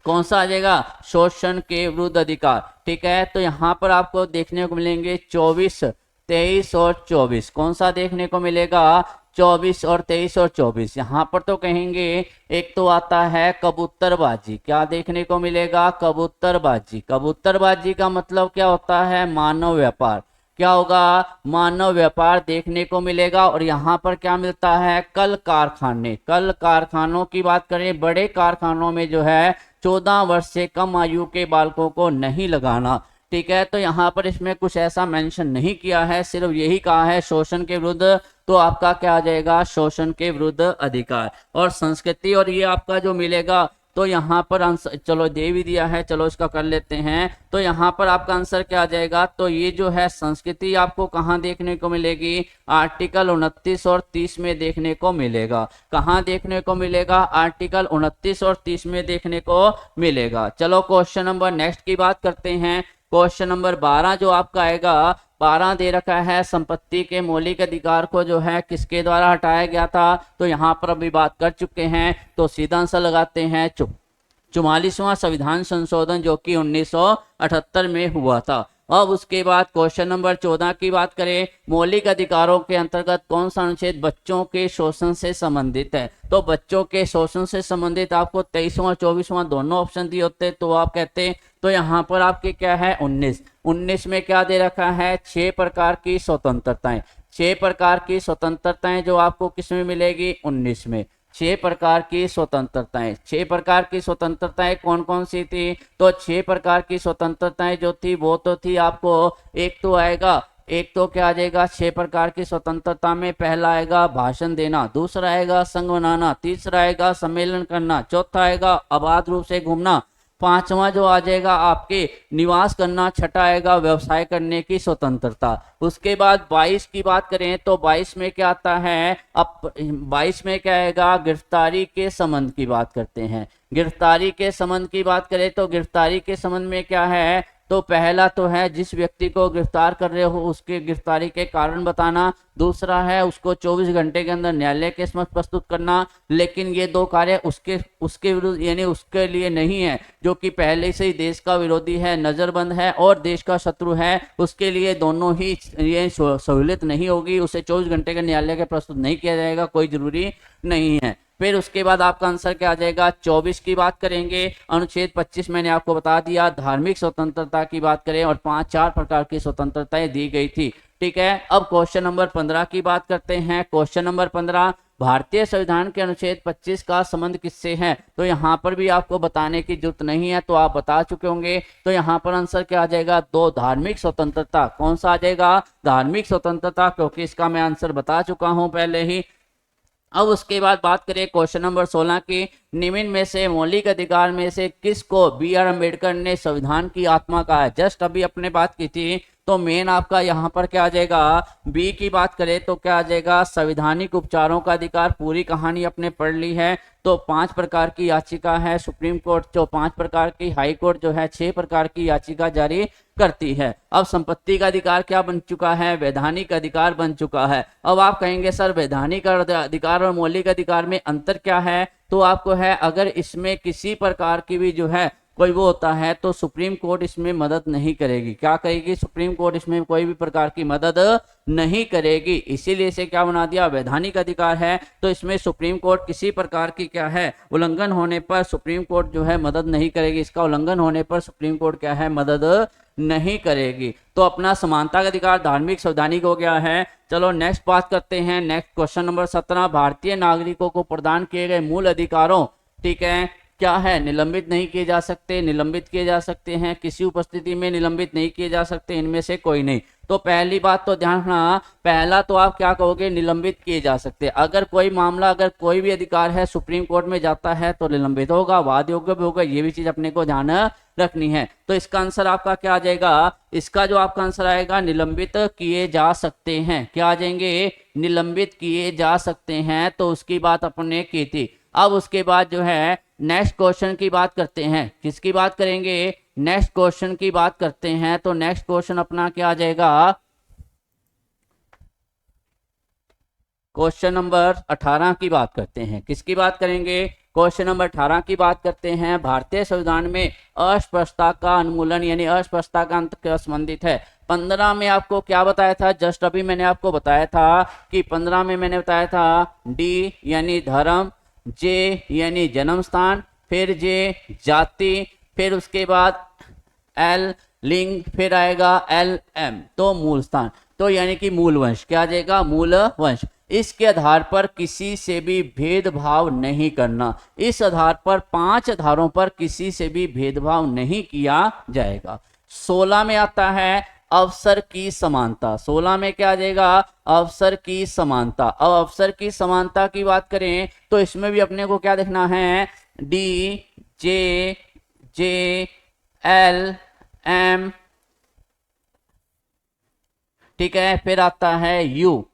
कौन सा आ जाएगा, शोषण के विरुद्ध अधिकार, ठीक है। तो यहाँ पर आपको देखने को मिलेंगे 24, 23 और 24। कौन सा देखने को मिलेगा, 24 और 23 और 24। यहाँ पर तो कहेंगे एक तो आता है कबूतरबाजी। क्या देखने को मिलेगा, कबूतरबाजी। कबूतरबाजी का मतलब क्या होता है, मानव व्यापार। क्या होगा, मानव व्यापार देखने को मिलेगा। और यहाँ पर क्या मिलता है, कल कारखाने। कल कारखानों की बात करें, बड़े कारखानों में जो है 14 वर्ष से कम आयु के बालकों को नहीं लगाना, ठीक है। तो यहाँ पर इसमें कुछ ऐसा मेंशन नहीं किया है, सिर्फ यही कहा है शोषण के विरुद्ध। तो आपका क्या आ जाएगा, शोषण के विरुद्ध अधिकार। और संस्कृति, और ये आपका जो मिलेगा, तो यहाँ पर आंसर चलो दे भी दिया है, चलो इसका कर लेते हैं। तो यहाँ पर आपका आंसर क्या आ जाएगा, तो ये जो है संस्कृति आपको कहाँ देखने को मिलेगी, आर्टिकल 29 और 30 में देखने को मिलेगा। कहाँ देखने को मिलेगा, आर्टिकल 29 और 30 में देखने को मिलेगा। चलो क्वेश्चन नंबर नेक्स्ट की बात करते हैं। क्वेश्चन नंबर 12 जो आपका आएगा, 12 दे रखा है संपत्ति के मौलिक अधिकार को जो है किसके द्वारा हटाया गया था। तो यहाँ पर अभी बात कर चुके हैं, तो सीधा आंसर लगाते हैं 44वां संविधान संशोधन जो कि 1978 में हुआ था। अब उसके बाद क्वेश्चन नंबर 14 की बात करें, मौलिक अधिकारों के अंतर्गत कौन सा अनुच्छेद बच्चों के शोषण से संबंधित है। तो बच्चों के शोषण से संबंधित आपको 23वां 24वां दोनों ऑप्शन दिए होते, तो आप कहते, तो यहाँ पर आपके क्या है 19 में क्या दे रखा है, 6 प्रकार की स्वतंत्रताएं। 6 प्रकार की स्वतंत्रताएं जो आपको किस में मिलेगी, 19 में। 6 प्रकार की स्वतंत्रताएं। 6 प्रकार की स्वतंत्रताएं कौन कौन सी थी? तो 6 प्रकार की स्वतंत्रताएं जो थी वो तो थी आपको, एक तो क्या आ जाएगा 6 प्रकार की स्वतंत्रता में? पहला आएगा भाषण देना, दूसरा आएगा संघ बनाना, तीसरा आएगा सम्मेलन करना, चौथा आएगा अबाध रूप से घूमना, पांचवा जो आ जाएगा आपके निवास करना, छठा आएगा व्यवसाय करने की स्वतंत्रता। उसके बाद 22 की बात करें तो 22 में क्या आता है? अब 22 में क्या आएगा? गिरफ्तारी के संबंध की बात करते हैं। गिरफ्तारी के संबंध की बात करें तो गिरफ्तारी के संबंध में क्या है? तो पहला तो है जिस व्यक्ति को गिरफ्तार कर रहे हो उसके गिरफ्तारी के कारण बताना, दूसरा है उसको 24 घंटे के अंदर न्यायालय के समक्ष प्रस्तुत करना। लेकिन ये दो कार्य उसके उसके विरुद्ध यानी उसके लिए नहीं है जो कि पहले से ही देश का विरोधी है, नजरबंद है और देश का शत्रु है, उसके लिए दोनों ही ये सहूलियत नहीं होगी, उसे 24 घंटे के न्यायालय के प्रस्तुत नहीं किया जाएगा, कोई जरूरी नहीं है। फिर उसके बाद आपका आंसर क्या आ जाएगा? 24 की बात करेंगे। अनुच्छेद 25 मैंने आपको बता दिया, धार्मिक स्वतंत्रता की बात करें और 4 प्रकार की स्वतंत्रताएं दी गई थी। ठीक है, अब क्वेश्चन नंबर 15 की बात करते हैं। क्वेश्चन नंबर 15, भारतीय संविधान के अनुच्छेद 25 का संबंध किससे है? तो यहाँ पर भी आपको बताने की जरूरत नहीं है, तो आप बता चुके होंगे। तो यहाँ पर आंसर क्या आ जाएगा? 2, धार्मिक स्वतंत्रता। कौन सा आ जाएगा? धार्मिक स्वतंत्रता, क्योंकि इसका मैं आंसर बता चुका हूं पहले ही। अब उसके बाद बात करें क्वेश्चन नंबर 16 की, निम्न में से मौलिक अधिकार में से किसको बी.आर. अम्बेडकर ने संविधान की आत्मा कहा है? जस्ट अभी अपने बात की थी, तो मेन आपका यहाँ पर क्या आ जाएगा? बी की बात करें तो क्या आ जाएगा? संवैधानिक उपचारों का अधिकार। पूरी कहानी अपने पढ़ ली है। तो 5 प्रकार की याचिका है सुप्रीम कोर्ट, जो 5 प्रकार की, हाई कोर्ट जो है 6 प्रकार की याचिका जारी करती है। अब संपत्ति का अधिकार क्या बन चुका है? वैधानिक अधिकार बन चुका है। अब आप कहेंगे सर वैधानिक अधिकार और मौलिक अधिकार में अंतर क्या है? तो आपको है, अगर इसमें किसी प्रकार की भी जो है कोई वो होता है तो सुप्रीम कोर्ट इसमें मदद नहीं करेगी। क्या करेगी? सुप्रीम कोर्ट इसमें कोई भी प्रकार की मदद नहीं करेगी। इसीलिए इसे क्या बना दिया? वैधानिक अधिकार है। तो इसमें सुप्रीम कोर्ट किसी प्रकार की क्या है उल्लंघन होने पर सुप्रीम कोर्ट जो है मदद नहीं करेगी। इसका उल्लंघन होने पर सुप्रीम कोर्ट क्या है? मदद नहीं करेगी। तो अपना समानता का अधिकार धार्मिक संवैधानिक हो गया है। चलो नेक्स्ट बात करते हैं। नेक्स्ट क्वेश्चन नंबर 17, भारतीय नागरिकों को प्रदान किए गए मूल अधिकारों, ठीक है, क्या है? निलंबित नहीं किए जा सकते, निलंबित किए जा सकते हैं, किसी उपस्थिति में निलंबित नहीं किए जा सकते, इनमें से कोई नहीं। तो पहली बात तो ध्यान रखना, पहला तो आप क्या कहोगे? निलंबित किए जा सकते। अगर कोई मामला, अगर कोई भी अधिकार है सुप्रीम कोर्ट में जाता है तो निलंबित होगा, वाद योग्य भी होगा, ये भी चीज अपने को ध्यान रखनी है। तो इसका आंसर आपका क्या आ जाएगा? इसका जो आपका आंसर आएगा, निलंबित किए जा सकते हैं। क्या आ जाएंगे? निलंबित किए जा सकते हैं। तो उसकी बात अपने की थी। अब उसके बाद जो है नेक्स्ट क्वेश्चन की बात करते हैं। किसकी बात करेंगे? नेक्स्ट क्वेश्चन की बात करते हैं। तो नेक्स्ट क्वेश्चन अपना क्या आ जाएगा? क्वेश्चन नंबर 18 की बात करते हैं। किसकी बात करेंगे? क्वेश्चन नंबर 18 की बात करते हैं। भारतीय संविधान में अस्पष्टता का उन्मूलन यानी अस्पष्टता का अंत क्या संबंधित है? 15 में आपको क्या बताया था? जस्ट अभी मैंने आपको बताया था कि 15 में मैंने बताया था डी यानी धर्म, जे यानी जन्म स्थान, फिर जे जाति, फिर उसके बाद एल लिंग, फिर आएगा एल एम तो मूल स्थान। तो यानी कि मूल वंश। क्या आ जाएगा? मूल वंश। इसके आधार पर किसी से भी भेदभाव नहीं करना। इस आधार पर 5 आधारों पर किसी से भी भेदभाव नहीं किया जाएगा। 16 में आता है अवसर की समानता। 16 में क्या आ जाएगा? अवसर की समानता। अब अवसर की समानता की बात करें तो इसमें भी अपने को क्या देखना है? D J J L M, ठीक है, फिर आता है यू,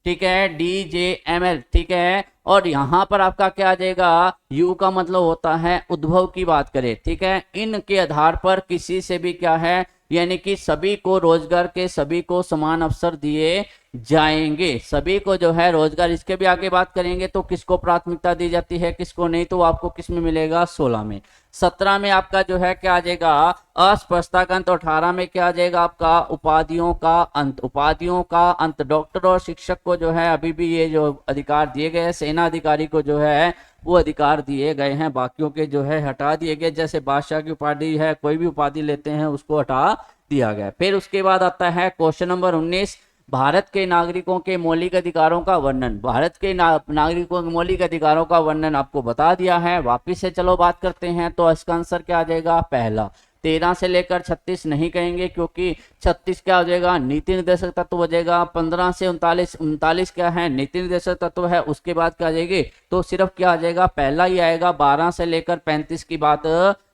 ठीक है, डी जे एम एल, ठीक है। और यहां पर आपका क्या आ जाएगा? यू का मतलब होता है उद्भव की बात करें, ठीक है। इनके आधार पर किसी से भी क्या है यानी कि सभी को रोजगार के सभी को समान अवसर दिए जाएंगे। सभी को जो है रोजगार, इसके भी आगे बात करेंगे तो किसको प्राथमिकता दी जाती है किसको नहीं, तो आपको किस में मिलेगा? 16 में। 17 में आपका जो है क्या आ जाएगा? अस्पष्टता का अंत। 18 में क्या आ जाएगा आपका? उपाधियों का अंत। उपाधियों का अंत। डॉक्टर और शिक्षक को जो है अभी भी ये जो अधिकार दिए गए हैं, सेना अधिकारी को जो है वो अधिकार दिए गए हैं, बाकियों के जो है हटा दिए गए। जैसे बादशाह की उपाधि है, कोई भी उपाधि लेते हैं उसको हटा दिया गया। फिर उसके बाद आता है क्वेश्चन नंबर 19, भारत के नागरिकों के मौलिक अधिकारों का वर्णन। भारत के नागरिकों के मौलिक अधिकारों का वर्णन आपको बता दिया है। वापिस से चलो बात करते हैं, तो इसका आंसर क्या आ जाएगा? पहला। 13 से लेकर 36 नहीं कहेंगे, क्योंकि 36 क्या हो जाएगा? नीति निर्देशक तत्व हो जाएगा। 15 से 39, 39 क्या है? नीति निर्देशक तत्व है। उसके बाद क्या आ जाएगी? तो सिर्फ क्या आ जाएगा? पहला ही आएगा। 12 से लेकर 35 की बात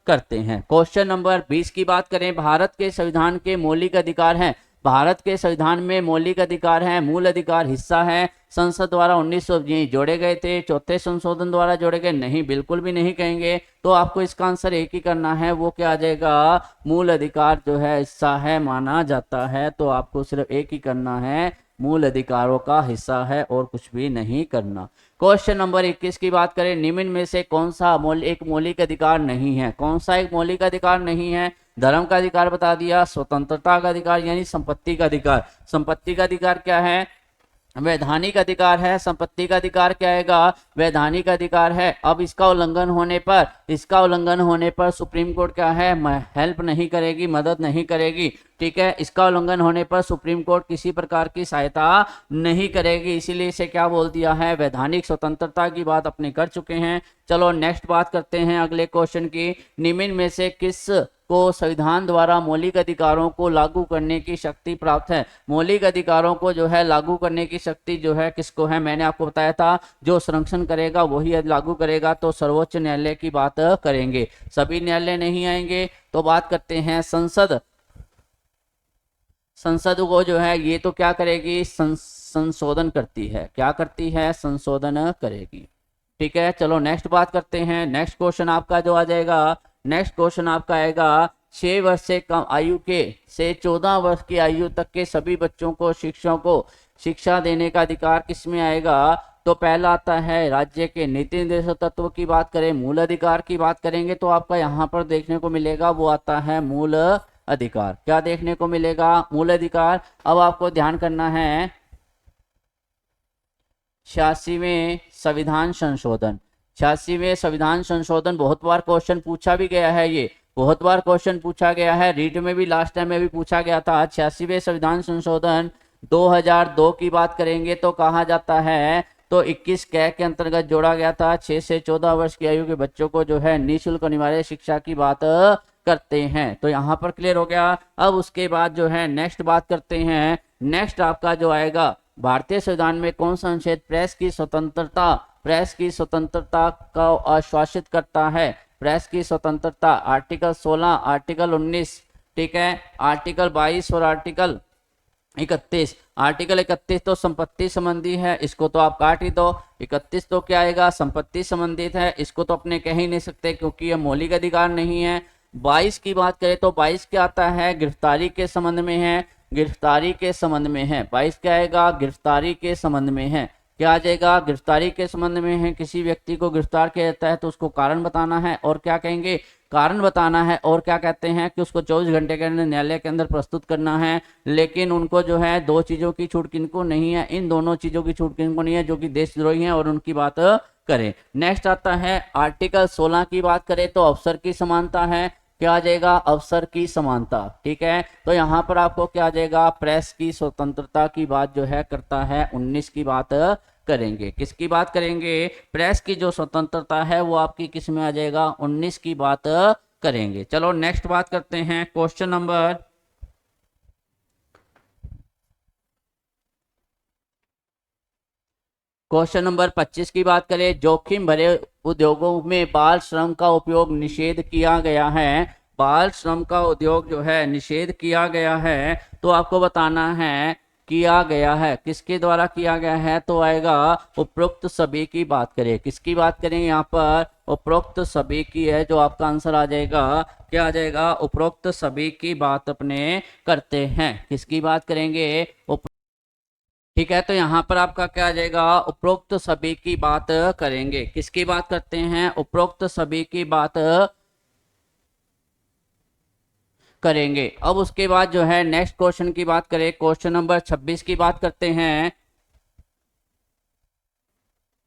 करते हैं। क्वेश्चन नंबर 20 की बात करें, भारत के संविधान के मौलिक अधिकार हैं। भारत के संविधान में मौलिक अधिकार हैं, मूल अधिकार हिस्सा है, संसद द्वारा 1900 जोड़े गए थे, चौथे संशोधन द्वारा जोड़े गए नहीं, बिल्कुल भी नहीं कहेंगे। तो आपको इसका आंसर एक ही करना है, वो क्या आ जाएगा? मूल अधिकार जो है हिस्सा है माना जाता है। तो आपको सिर्फ एक ही करना है, मूल अधिकारों का हिस्सा है, और कुछ भी नहीं करना। क्वेश्चन नंबर 21 की बात करें, निम्न में से कौन सा एक मौलिक अधिकार नहीं है? कौन सा एक मौलिक अधिकार नहीं है? धर्म का अधिकार बता दिया, स्वतंत्रता का अधिकार यानी संपत्ति का अधिकार। संपत्ति का अधिकार क्या है? वैधानिक अधिकार है। संपत्ति का अधिकार क्या आएगा? वैधानिक अधिकार है। अब इसका उल्लंघन होने पर सुप्रीम कोर्ट क्या है? हेल्प नहीं करेगी, मदद नहीं करेगी। ठीक है, इसका उल्लंघन होने पर सुप्रीम कोर्ट किसी प्रकार की सहायता नहीं करेगी, इसीलिए इसे क्या बोल दिया है? वैधानिक स्वतंत्रता की बात अपने कर चुके हैं। चलो नेक्स्ट बात करते हैं अगले क्वेश्चन की। निम्न में से किस को संविधान द्वारा मौलिक अधिकारों को लागू करने की शक्ति प्राप्त है? मौलिक अधिकारों को जो है लागू करने की शक्ति जो है किसको है? मैंने आपको बताया था, जो संरक्षण करेगा वही लागू करेगा। तो सर्वोच्च न्यायालय की बात करेंगे, सभी न्यायालय नहीं आएंगे। तो बात करते हैं संसद। संसद को जो है ये तो क्या करेगी? संशोधन करती है। क्या करती है? संशोधन करेगी। ठीक है, चलो नेक्स्ट बात करते हैं। नेक्स्ट क्वेश्चन आपका जो आ जाएगा, नेक्स्ट क्वेश्चन आपका आएगा, 6 वर्ष से कम आयु के से 14 वर्ष की आयु तक के सभी बच्चों को शिक्षा देने का अधिकार किसमें आएगा? तो पहला आता है राज्य के नीति निर्देशक तत्व की बात करें, मूल अधिकार की बात करेंगे, तो आपका यहाँ पर देखने को मिलेगा वो आता है मूल अधिकार। क्या देखने को मिलेगा? मूल अधिकार। अब आपको ध्यान करना है 86वें संविधान संशोधन। 86वें संविधान संशोधन बहुत बार क्वेश्चन पूछा भी गया है, ये बहुत बार क्वेश्चन पूछा गया है, रीट में भी लास्ट टाइम में भी पूछा गया था। 86वें संविधान संशोधन 2002 की बात करेंगे तो कहा जाता है, तो 21 कै के अंतर्गत जोड़ा गया था। 6 से 14 वर्ष की आयु के बच्चों को जो है निःशुल्क अनिवार्य शिक्षा की बात करते हैं। तो यहाँ पर क्लियर हो गया। अब उसके बाद जो है नेक्स्ट बात करते हैं। नेक्स्ट आपका जो आएगा, भारतीय संविधान में कौन सा अनुच्छेद प्रेस की स्वतंत्रता का आश्वासित करता है? प्रेस की स्वतंत्रता आर्टिकल 16, आर्टिकल 19, ठीक है, आर्टिकल 22 और आर्टिकल 31। आर्टिकल 31 तो संपत्ति संबंधी है, इसको तो आप काट ही दो। 31 तो क्या आएगा? संपत्ति संबंधित है, इसको तो अपने कह ही नहीं सकते क्योंकि यह मौलिक अधिकार नहीं है। 22 की बात करें तो 22 क्या आता है? गिरफ्तारी के संबंध में है, गिरफ्तारी के संबंध में है। 22 क्या आएगा? गिरफ्तारी के संबंध में है। क्या आ जाएगा? गिरफ्तारी के संबंध में है। किसी व्यक्ति को गिरफ्तार किया जाता है तो उसको कारण बताना है, और क्या कहेंगे? कारण बताना है, और क्या कहते हैं कि उसको 24 घंटे के अंदर न्यायालय के अंदर प्रस्तुत करना है। लेकिन उनको जो है 2 चीजों की छूट किनको नहीं है? इन दोनों चीजों की छूट किनको नहीं है? जो कि देशद्रोही हैं और उनकी बात करें। नेक्स्ट आता है आर्टिकल 16 की बात करें तो अवसर की समानता है। क्या आ जाएगा? अवसर की समानता। ठीक है, तो यहाँ पर आपको क्या आ जाएगा? प्रेस की स्वतंत्रता की बात जो है करता है। 19 की बात करेंगे। किसकी बात करेंगे? प्रेस की जो स्वतंत्रता है वो आपकी किस में आ जाएगा? 19 की बात करेंगे। चलो नेक्स्ट बात करते हैं। क्वेश्चन नंबर 25 की बात करें, जोखिम भरे उद्योगों में बाल श्रम का उपयोग निषेध किया गया है। बाल श्रम का उद्योग जो है निषेध किया गया है, तो आपको बताना है किया गया है, किसके द्वारा किया गया है? तो आएगा उपरोक्त सभी की बात करें। किसकी बात करें? यहाँ पर उपरोक्त सभी की है, जो आपका आंसर आ जाएगा। क्या आ जाएगा? उपरोक्त सभी की बात अपने करते हैं। किसकी बात करेंगे? ठीक है, तो यहाँ पर आपका क्या आ जाएगा? उपरोक्त सभी की बात करेंगे। किसकी बात करते हैं? उपरोक्त सभी की बात करेंगे। अब उसके बाद जो है नेक्स्ट क्वेश्चन की बात करें, क्वेश्चन नंबर 26 की बात करते हैं।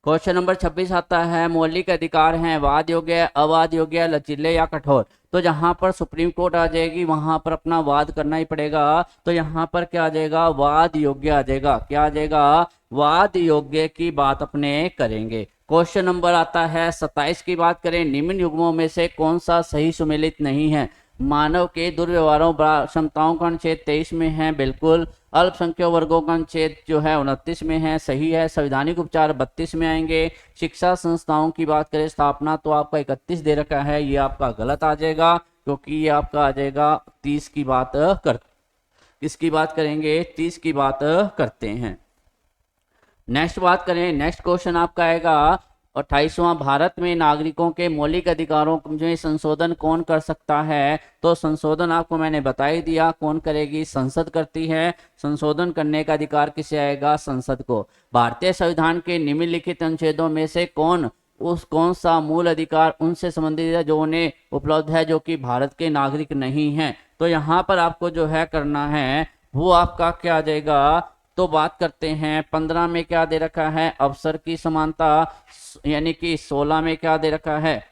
क्वेश्चन नंबर 26 आता है, मौलिक अधिकार हैं वाद योग्य, अवाद योग्य, लचीले या कठोर। तो जहां पर सुप्रीम कोर्ट आ जाएगी वहां पर अपना वाद करना ही पड़ेगा। तो यहाँ पर क्या आ जाएगा, वाद योग्य आ जाएगा। क्या आ जाएगा, वाद योग्य की बात अपने करेंगे। क्वेश्चन नंबर आता है 27 की बात करें, निम्न युग्मों में से कौन सा सही सुमेलित नहीं है। मानव के दुर्व्यवहारों क्षमताओं का अनुच्छेद 23 में है, बिल्कुल। अल्पसंख्यक वर्गों का अनुच्छेद जो है 29 में है, सही है। संवैधानिक उपचार 32 में आएंगे। शिक्षा संस्थाओं की बात करें स्थापना तो आपका 31 दे रखा है, ये आपका गलत आ जाएगा, क्योंकि ये आपका आ जाएगा 30 की बात कर, किसकी बात करेंगे, 30 की बात करते हैं। नेक्स्ट बात करें, नेक्स्ट क्वेश्चन आपका आएगा 28वां, भारत में नागरिकों के मौलिक अधिकारों में संशोधन कौन कर सकता है। तो संशोधन आपको मैंने बता ही दिया, कौन करेगी, संसद करती है। संशोधन करने का अधिकार किसे आएगा, संसद को। भारतीय संविधान के निम्नलिखित अनुच्छेदों में से कौन सा मूल अधिकार उनसे संबंधित है जो उन्हें उपलब्ध है जो कि भारत के नागरिक नहीं हैं। तो यहाँ पर आपको जो है करना है वो आपका क्या आ जाएगा, तो बात करते हैं 15 में क्या दे रखा है, अवसर की समानता, यानी कि 16 में क्या दे रखा है,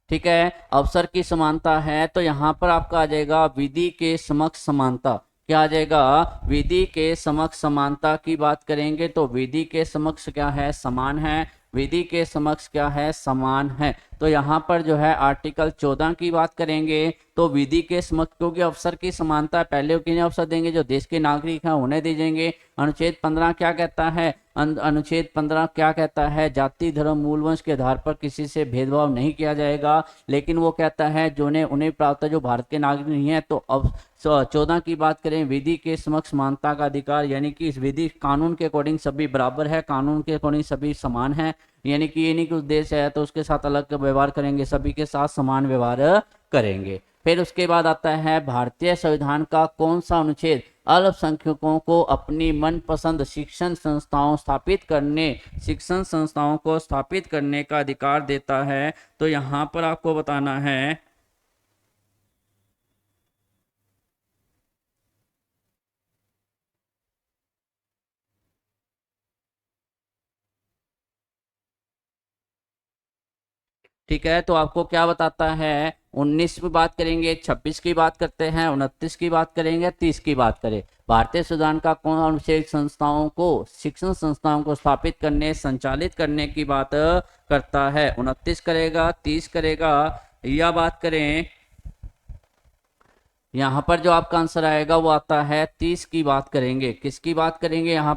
ठीक है, अवसर की समानता है। तो यहाँ पर आपका आ जाएगा विधि के समक्ष समानता। क्या आ जाएगा, विधि के समक्ष समानता की बात करेंगे तो विधि के समक्ष क्या है, समान है। विधि के समक्ष क्या है, समान है। तो यहाँ पर जो है आर्टिकल 14 की बात करेंगे तो विधि के समक्ष, क्योंकि अवसर की समानता पहले किन्हें अवसर देंगे, जो देश के नागरिक हैं उन्हें दे देंगे। अनुच्छेद 15 क्या कहता है, अनुच्छेद 15 क्या कहता है, जाति धर्म मूल वंश के आधार पर किसी से भेदभाव नहीं किया जाएगा। लेकिन वो कहता है जो उन्हें प्राप्त है जो भारत के नागरिक नहीं है। तो अब 14 की बात करें, विधि के समक्ष समानता का अधिकार, यानी कि इस विधि कानून के अकॉर्डिंग सभी बराबर है, कानून के अकॉर्डिंग सभी समान है। यानी कि ये नहीं कि उस देश है तो उसके साथ अलग व्यवहार करेंगे, सभी के साथ समान व्यवहार करेंगे। फिर उसके बाद आता है भारतीय संविधान का कौन सा अनुच्छेद अल्पसंख्यकों को अपनी मनपसंद शिक्षण संस्थाओं को स्थापित करने का अधिकार देता है। तो यहाँ पर आपको बताना है, ठीक है। तो आपको क्या बताता है, 19 की बात करेंगे, 26 की बात करते हैं, 29 की बात करेंगे, 30 की बात करें। भारतीय संविधान का कौन अनुच्छेद शिक्षण संस्थाओं को स्थापित करने संचालित करने की बात करता है, 29 करेगा, 30 करेगा, या बात करें यहाँ पर जो आपका आंसर आएगा वो आता है 30 की बात करेंगे। किसकी बात करेंगे यहाँ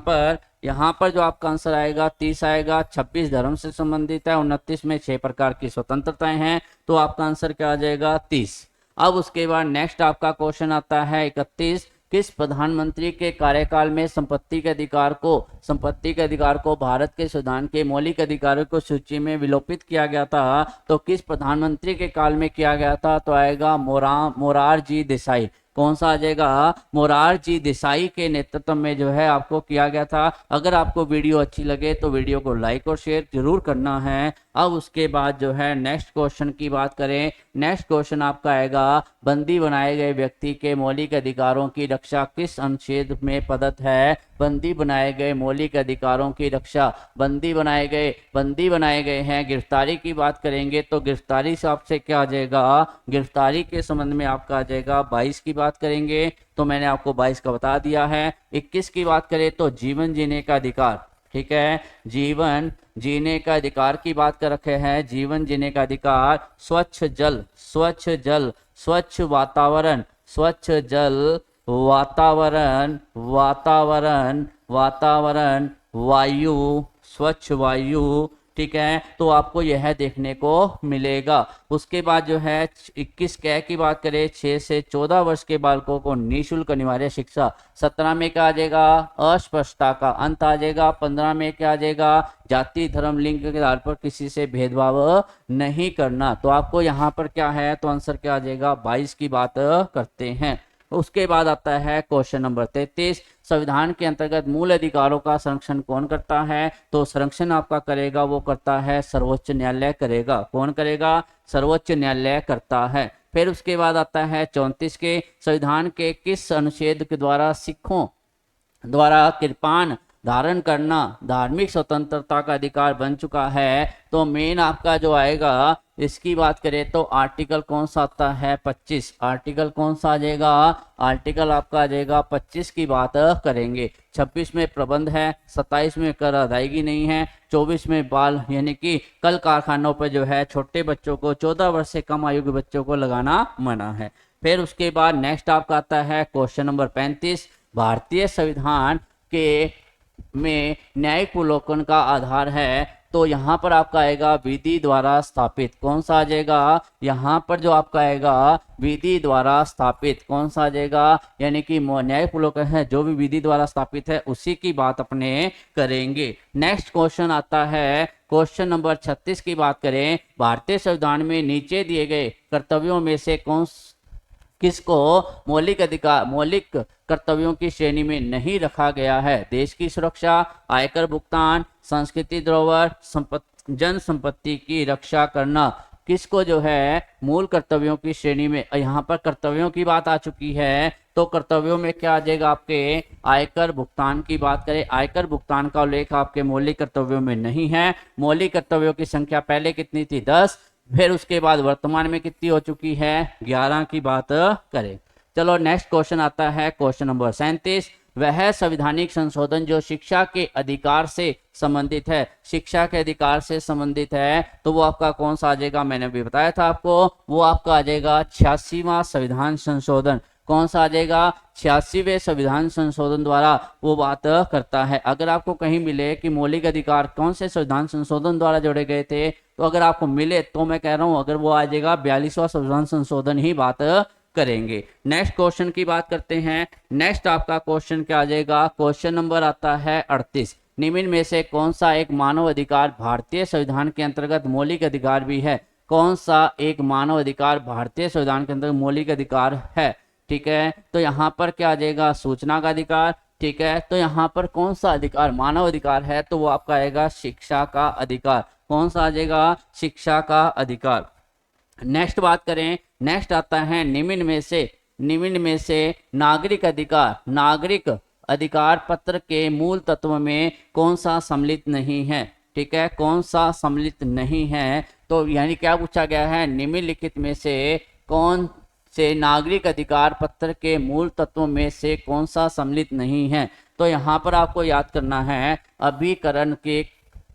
पर जो आपका आंसर आएगा 30 आएगा। 26 धर्म से संबंधित है, 29 में 6 प्रकार की स्वतंत्रताएं हैं। तो आपका आंसर क्या आ जाएगा, 30। अब उसके बाद नेक्स्ट आपका क्वेश्चन आता है 31, किस प्रधानमंत्री के कार्यकाल में संपत्ति के अधिकार को भारत के संविधान के मौलिक अधिकारों को सूची में विलोपित किया गया था। तो किस प्रधानमंत्री के काल में किया गया था, तो आएगा मोरारजी देसाई। कौन सा आ जाएगा, मोरारजी देसाई के नेतृत्व में जो है आपको किया गया था। अगर आपको वीडियो अच्छी लगे तो वीडियो को लाइक और शेयर जरूर करना है। अब उसके बाद जो है नेक्स्ट क्वेश्चन की बात करें, नेक्स्ट क्वेश्चन आपका आएगा, बंदी बनाए गए व्यक्ति के मौलिक अधिकारों की रक्षा किस अनुच्छेद में प्रदत्त है। बंदी बनाए गए मौलिक अधिकारों की रक्षा, बंदी बनाए गए हैं। गिरफ्तारी की बात करेंगे तो गिरफ्तारी से आपसे क्या आ जाएगा, गिरफ्तारी के संबंध में आपका आ जाएगा 22 की बात करेंगे। तो मैंने आपको 22 का बता दिया है। 21 की बात करें तो जीवन जीने का अधिकार, ठीक है, जीवन जीने का अधिकार की बात कर रखे हैं। जीवन जीने का अधिकार, स्वच्छ जल, स्वच्छ वातावरण, स्वच्छ जल, वातावरण, वायु, स्वच्छ वायु, ठीक है। तो आपको यह देखने को मिलेगा। उसके बाद जो है 21 कै की बात करें, 6 से 14 वर्ष के बालकों को निःशुल्क अनिवार्य शिक्षा। 17 में क्या आ जाएगा, अस्पृश्यता का अंत आ जाएगा। 15 में क्या आ जाएगा, जाति धर्म लिंग के आधार पर किसी से भेदभाव नहीं करना। तो आपको यहाँ पर क्या है, तो आंसर क्या आ जाएगा, 22 की बात करते हैं। उसके बाद आता है क्वेश्चन नंबर 33, संविधान के अंतर्गत मूल अधिकारों का संरक्षण कौन करता है। तो संरक्षण आपका करेगा, वो करता है सर्वोच्च न्यायालय करेगा। कौन करेगा, सर्वोच्च न्यायालय करता है। फिर उसके बाद आता है 34 के, संविधान के किस अनुच्छेद के द्वारा सिखों द्वारा कृपाण धारण करना धार्मिक स्वतंत्रता का अधिकार बन चुका है। तो मेन आपका जो आएगा इसकी बात करें तो आर्टिकल कौन सा आता है 25। आर्टिकल कौन सा आ जाएगा, आर्टिकल आपका आ जाएगा 25 की बात करेंगे। 26 में प्रबंध है, 27 में कर अदायगी नहीं है, 24 में बाल यानी कि कल कारखानों पर जो है छोटे बच्चों को 14 वर्ष से कम आयु के बच्चों को लगाना मना है। फिर उसके बाद नेक्स्ट आपका आता है क्वेश्चन नंबर 35। भारतीय संविधान के में न्यायिक अवलोकन का आधार है। तो यहाँ पर आपका आएगा विधि द्वारा स्थापित। कौन सा आ जाएगा, यहाँ पर जो आपका आएगा विधि द्वारा स्थापित कौन सा आ जाएगा, यानी कि न्यायिक अवलोकन है जो भी विधि द्वारा स्थापित है उसी की बात अपने करेंगे। नेक्स्ट क्वेश्चन आता है क्वेश्चन नंबर 36 की बात करें। भारतीय संविधान में नीचे दिए गए कर्तव्यों में से किसको मौलिक कर्तव्यों की श्रेणी में नहीं रखा गया है। देश की सुरक्षा, आयकर भुगतान, संस्कृति धरोहर, जन संपत्ति की रक्षा करना किसको जो है मूल कर्तव्यों की श्रेणी में। यहाँ पर कर्तव्यों की बात आ चुकी है तो कर्तव्यों में क्या आ जाएगा आपके आयकर भुगतान की बात करें। आयकर भुगतान का उल्लेख आपके मौलिक कर्तव्यों में नहीं है। मौलिक कर्तव्यों की संख्या पहले कितनी थी 10, फिर उसके बाद वर्तमान में कितनी हो चुकी है 11 की बात करें। चलो नेक्स्ट क्वेश्चन आता है क्वेश्चन नंबर 37। वह संवैधानिक संशोधन जो शिक्षा के अधिकार से संबंधित है, शिक्षा के अधिकार से संबंधित है तो वो आपका कौन सा आ जाएगा, मैंने अभी बताया था आपको, वो आपका आ जाएगा 86वां संविधान संशोधन। कौन सा आ जाएगा 86वें संविधान संशोधन द्वारा वो बात करता है। अगर आपको कहीं मिले कि मौलिक अधिकार कौन से संविधान संशोधन द्वारा जोड़े गए थे तो अगर आपको मिले तो मैं कह रहा हूं अगर वो आ जाएगा 42वां संविधान संशोधन ही बात करेंगे। नेक्स्ट क्वेश्चन की बात करते हैं। नेक्स्ट आपका क्वेश्चन क्या आ जाएगा, क्वेश्चन नंबर आता है 38। निम्न में से कौन सा एक मानव अधिकार भारतीय संविधान के अंतर्गत मौलिक अधिकार भी है। कौन सा एक मानव अधिकार भारतीय संविधान के अंतर्गत मौलिक अधिकार है, ठीक है। तो यहाँ पर क्या आ जाएगा सूचना का अधिकार, ठीक है। तो यहाँ पर कौन सा अधिकार मानव अधिकार है तो वो आपका आएगा शिक्षा का अधिकार। कौन सा आ जाएगा शिक्षा का अधिकार। नेक्स्ट बात करें, नेक्स्ट आता है निम्न में से नागरिक अधिकार पत्र के मूल तत्व में कौन सा सम्मिलित नहीं है, ठीक है। कौन सा सम्मिलित नहीं है तो यानी क्या पूछा गया है, निम्नलिखित में से कौन से नागरिक अधिकार पत्र के मूल तत्वों में से कौन सा सम्मिलित नहीं है। तो यहाँ पर आपको याद करना है अभिकरण के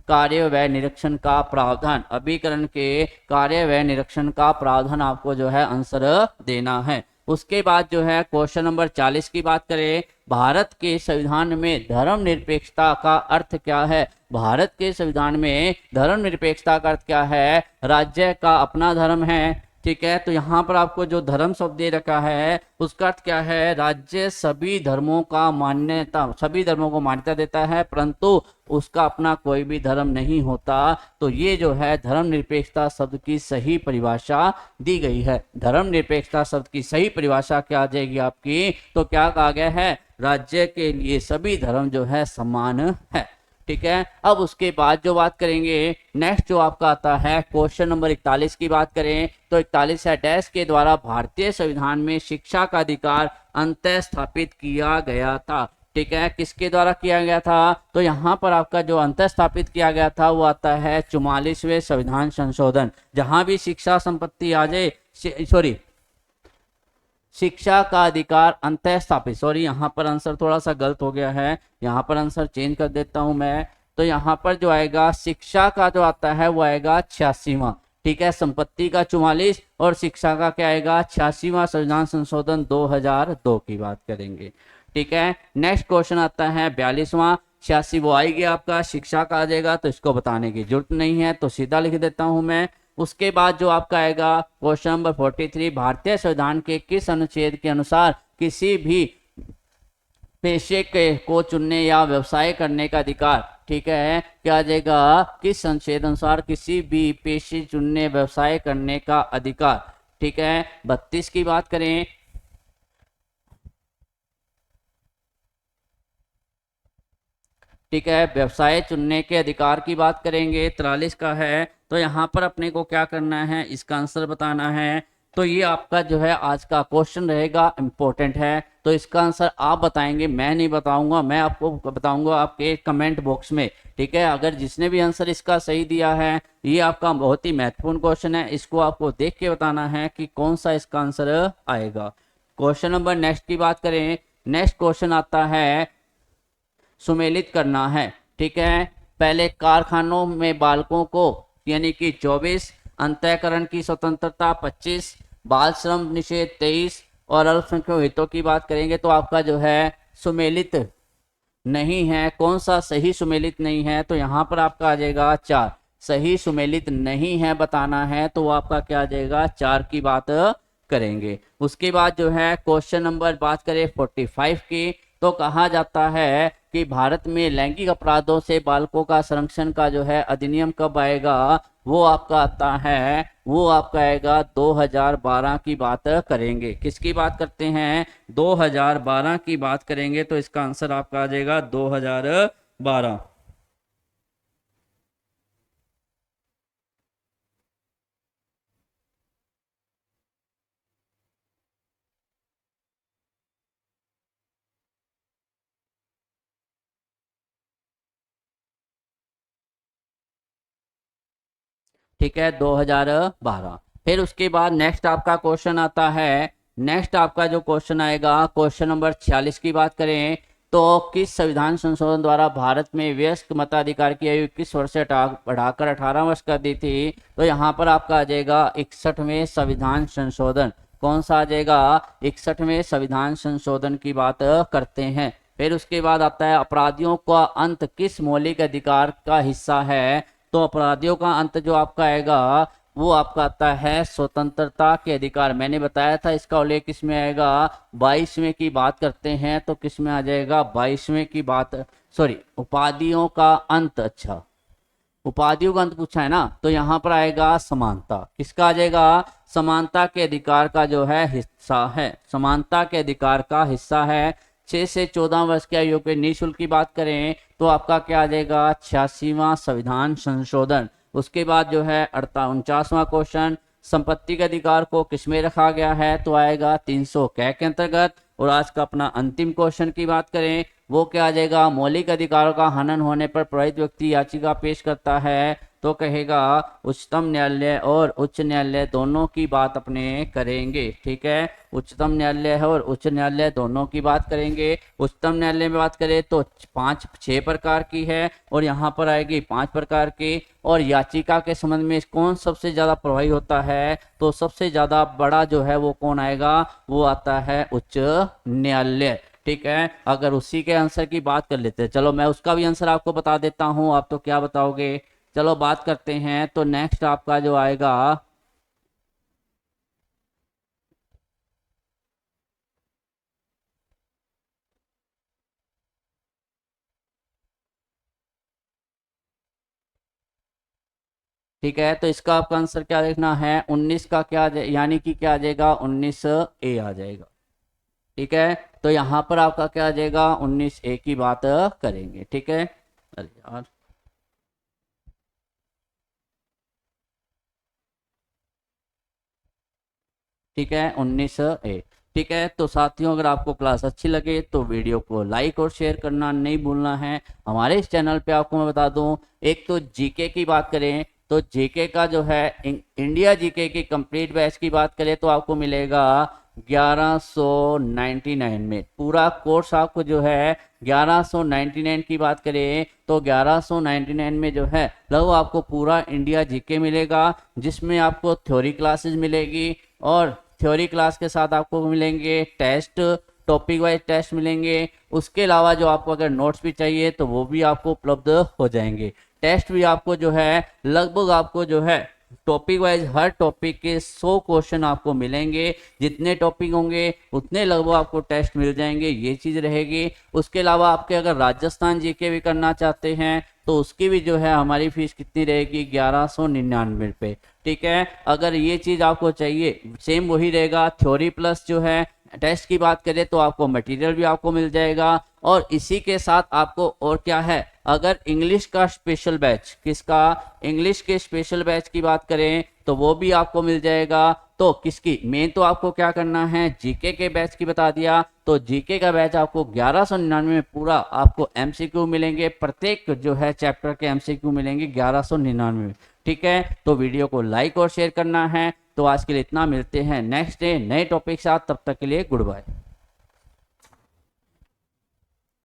कार्य व निरीक्षण का प्रावधान, अभिकरण के कार्य व निरीक्षण का प्रावधान आपको जो है आंसर देना है। उसके बाद जो है क्वेश्चन नंबर 40 की बात करें। भारत के संविधान में धर्मनिरपेक्षता का अर्थ क्या है। भारत के संविधान में धर्मनिरपेक्षता का अर्थ क्या है, राज्य का अपना धर्म है, ठीक है। तो यहाँ पर आपको जो धर्म शब्द दे रखा है उसका अर्थ क्या है, राज्य सभी धर्मों को मान्यता देता है परंतु उसका अपना कोई भी धर्म नहीं होता। तो ये जो है धर्मनिरपेक्षता शब्द की सही परिभाषा दी गई है। धर्मनिरपेक्षता शब्द की सही परिभाषा क्या आ जाएगी आपकी, तो क्या कहा गया है, राज्य के लिए सभी धर्म जो है समान है, ठीक है। अब उसके बाद जो बात करेंगे नेक्स्ट जो आपका आता है क्वेश्चन नंबर 41 की बात करें तो 41 है डैश के द्वारा भारतीय संविधान में शिक्षा का अधिकार अंतः स्थापित किया गया था, ठीक है। किसके द्वारा किया गया था, तो यहाँ पर आपका जो अंतः स्थापित किया गया था वो आता है 44वें संविधान संशोधन। जहां भी शिक्षा संपत्ति आ जाए शिक्षा का अधिकार अंतः स्थापित, यहाँ पर आंसर थोड़ा सा गलत हो गया है, यहाँ पर आंसर चेंज कर देता हूं मैं। तो यहाँ पर जो आएगा शिक्षा का जो आता है वो आएगा 86वां, ठीक है। संपत्ति का 44 और शिक्षा का क्या आएगा 86वां संविधान संशोधन 2002 की बात करेंगे, ठीक है। नेक्स्ट क्वेश्चन आता है 42वां। 86 वो आएगी आपका, शिक्षा का आ जाएगा तो इसको बताने की जरूरत नहीं है तो सीधा लिख देता हूं मैं। उसके बाद जो आपका आएगा क्वेश्चन नंबर 43। भारतीय संविधान के किस अनुच्छेद के अनुसार किसी भी पेशे को चुनने या व्यवसाय करने का अधिकार, ठीक है, क्या आ जाएगा किस अनुच्छेद अनुसार किसी भी पेशे चुनने व्यवसाय करने का अधिकार, ठीक है। 32 की बात करें, ठीक है, व्यवसाय चुनने के अधिकार की बात करेंगे। 43 का है तो यहाँ पर अपने को क्या करना है, इसका आंसर बताना है तो ये आपका जो है आज का क्वेश्चन रहेगा, इम्पोर्टेंट है। तो इसका आंसर आप बताएंगे, मैं नहीं बताऊंगा, मैं आपको बताऊंगा आपके कमेंट बॉक्स में। ठीक है, अगर जिसने भी आंसर इसका सही दिया है, ये आपका बहुत ही महत्वपूर्ण क्वेश्चन है, इसको आपको देख के बताना है कि कौन सा इसका आंसर आएगा। क्वेश्चन नंबर नेक्स्ट की बात करें, नेक्स्ट क्वेश्चन आता है सुमेलित करना है। ठीक है, पहले कारखानों में बालकों को यानी कि 24, अंतःकरण की स्वतंत्रता 25, बाल श्रम निषेध 23 और अल्पसंख्यक हितों की बात करेंगे तो आपका जो है सुमेलित नहीं है। कौन सा सही सुमेलित नहीं है, तो यहाँ पर आपका आ जाएगा 4। सही सुमेलित नहीं है बताना है, तो आपका क्या आ जाएगा 4 की बात करेंगे। उसके बाद जो है क्वेश्चन नंबर बात करें 45 की, तो कहा जाता है कि भारत में लैंगिक अपराधों से बालकों का संरक्षण का जो है अधिनियम कब आएगा, वो आपका आता है, वो आपका आएगा 2012 की बात करेंगे। किसकी बात करते हैं, 2012 की बात करेंगे, तो इसका आंसर आपका आ जाएगा 2012। ठीक है, 2012। फिर उसके बाद नेक्स्ट आपका क्वेश्चन आता है, नेक्स्ट आपका जो क्वेश्चन आएगा क्वेश्चन नंबर 46 की बात करें, तो किस संविधान संशोधन द्वारा भारत में वयस्क मताधिकार की आयु 21 वर्ष से बढ़ाकर 18 वर्ष कर दी थी, तो यहाँ पर आपका आ जाएगा 61वें संविधान संशोधन। कौन सा आ जाएगा, 61वें संविधान संशोधन की बात करते हैं। फिर उसके बाद आता है अपराधियों का अंत किस मौलिक अधिकार का हिस्सा है, तो अपराधियों का अंत जो आपका आएगा वो आपका आता है स्वतंत्रता के अधिकार। मैंने बताया था इसका उल्लेख किस में आएगा, 22वें की बात करते हैं, तो किस में आ जाएगा 22वें की बात, सॉरी उपाधियों का अंत। अच्छा, उपाधियों का अंत पूछा है ना, तो यहाँ पर आएगा समानता। किसका आ जाएगा, समानता के अधिकार का जो है हिस्सा है, समानता के अधिकार का हिस्सा है। 6 से 14 वर्ष की आयु के निःशुल्क की बात करें तो आपका क्या आ जाएगा 86वां संविधान संशोधन। उसके बाद जो है 49वां क्वेश्चन, संपत्ति के अधिकार को किसमें रखा गया है, तो आएगा 300 कै के अंतर्गत। और आज का अपना अंतिम क्वेश्चन की बात करें, वो क्या आ जाएगा, मौलिक अधिकारों का हनन होने पर प्रभावित व्यक्ति याचिका पेश करता है, तो कहेगा उच्चतम न्यायालय और उच्च न्यायालय दोनों की बात अपने करेंगे। ठीक है, उच्चतम न्यायालय और उच्च न्यायालय दोनों की बात करेंगे। उच्चतम न्यायालय में बात करें तो 6 प्रकार की है और यहाँ पर आएगी 5 प्रकार की। और याचिका के संबंध में कौन सबसे ज्यादा प्रभावी होता है, तो सबसे ज्यादा बड़ा जो है वो कौन आएगा, वो आता है उच्च न्यायालय। ठीक है, अगर उसी के आंसर की बात कर लेते हैं, चलो मैं उसका भी आंसर आपको बता देता हूं, आप तो क्या बताओगे। चलो बात करते हैं, तो नेक्स्ट आपका जो आएगा, ठीक है, तो इसका आपका आंसर क्या देखना है, 19 का क्या यानी कि क्या आ जाएगा 19A आ जाएगा। ठीक है, तो यहाँ पर आपका क्या आ जाएगा 19A की बात करेंगे। ठीक है, अरे यार, ठीक है 19A। ठीक है, तो साथियों अगर आपको क्लास अच्छी लगे तो वीडियो को लाइक और शेयर करना नहीं भूलना है। हमारे इस चैनल पे आपको मैं बता दूं, एक तो जीके की बात करें तो जीके का जो है इंडिया जीके की कंप्लीट बैच की बात करें तो आपको मिलेगा 1199 में। पूरा कोर्स आपको जो है 1199 की बात करें तो 1199 में जो है लगभग आपको पूरा इंडिया जीके मिलेगा, जिसमें आपको थ्योरी क्लासेस मिलेगी और थ्योरी क्लास के साथ आपको मिलेंगे टेस्ट, टॉपिक वाइज टेस्ट मिलेंगे। उसके अलावा जो आपको अगर नोट्स भी चाहिए तो वो भी आपको उपलब्ध हो जाएंगे। टेस्ट भी आपको जो है लगभग आपको जो है टॉपिक वाइज हर टॉपिक के 100 क्वेश्चन आपको मिलेंगे। जितने टॉपिक होंगे उतने लगभग आपको टेस्ट मिल जाएंगे, ये चीज रहेगी। उसके अलावा आपके अगर राजस्थान जीके भी करना चाहते हैं तो उसकी भी जो है हमारी फीस कितनी रहेगी 1199 रुपये। ठीक है, अगर ये चीज आपको चाहिए सेम वही रहेगा, थ्योरी प्लस जो है टेस्ट की बात करें तो आपको मटेरियल भी आपको मिल जाएगा। और इसी के साथ आपको और क्या है, अगर इंग्लिश का स्पेशल बैच, किसका, इंग्लिश के स्पेशल बैच की बात करें तो वो भी आपको मिल जाएगा। तो किसकी मेन तो आपको क्या करना है, जीके के बैच की बता दिया। तो जीके का बैच आपको 1199 में पूरा आपको एमसीक्यू मिलेंगे, प्रत्येक जो है चैप्टर के एमसीक्यू मिलेंगे 1199 में। ठीक है, तो वीडियो को लाइक और शेयर करना है। तो आज के लिए इतना, मिलते हैं नेक्स्ट डे नए टॉपिक के साथ, तब तक के लिए गुड बाय।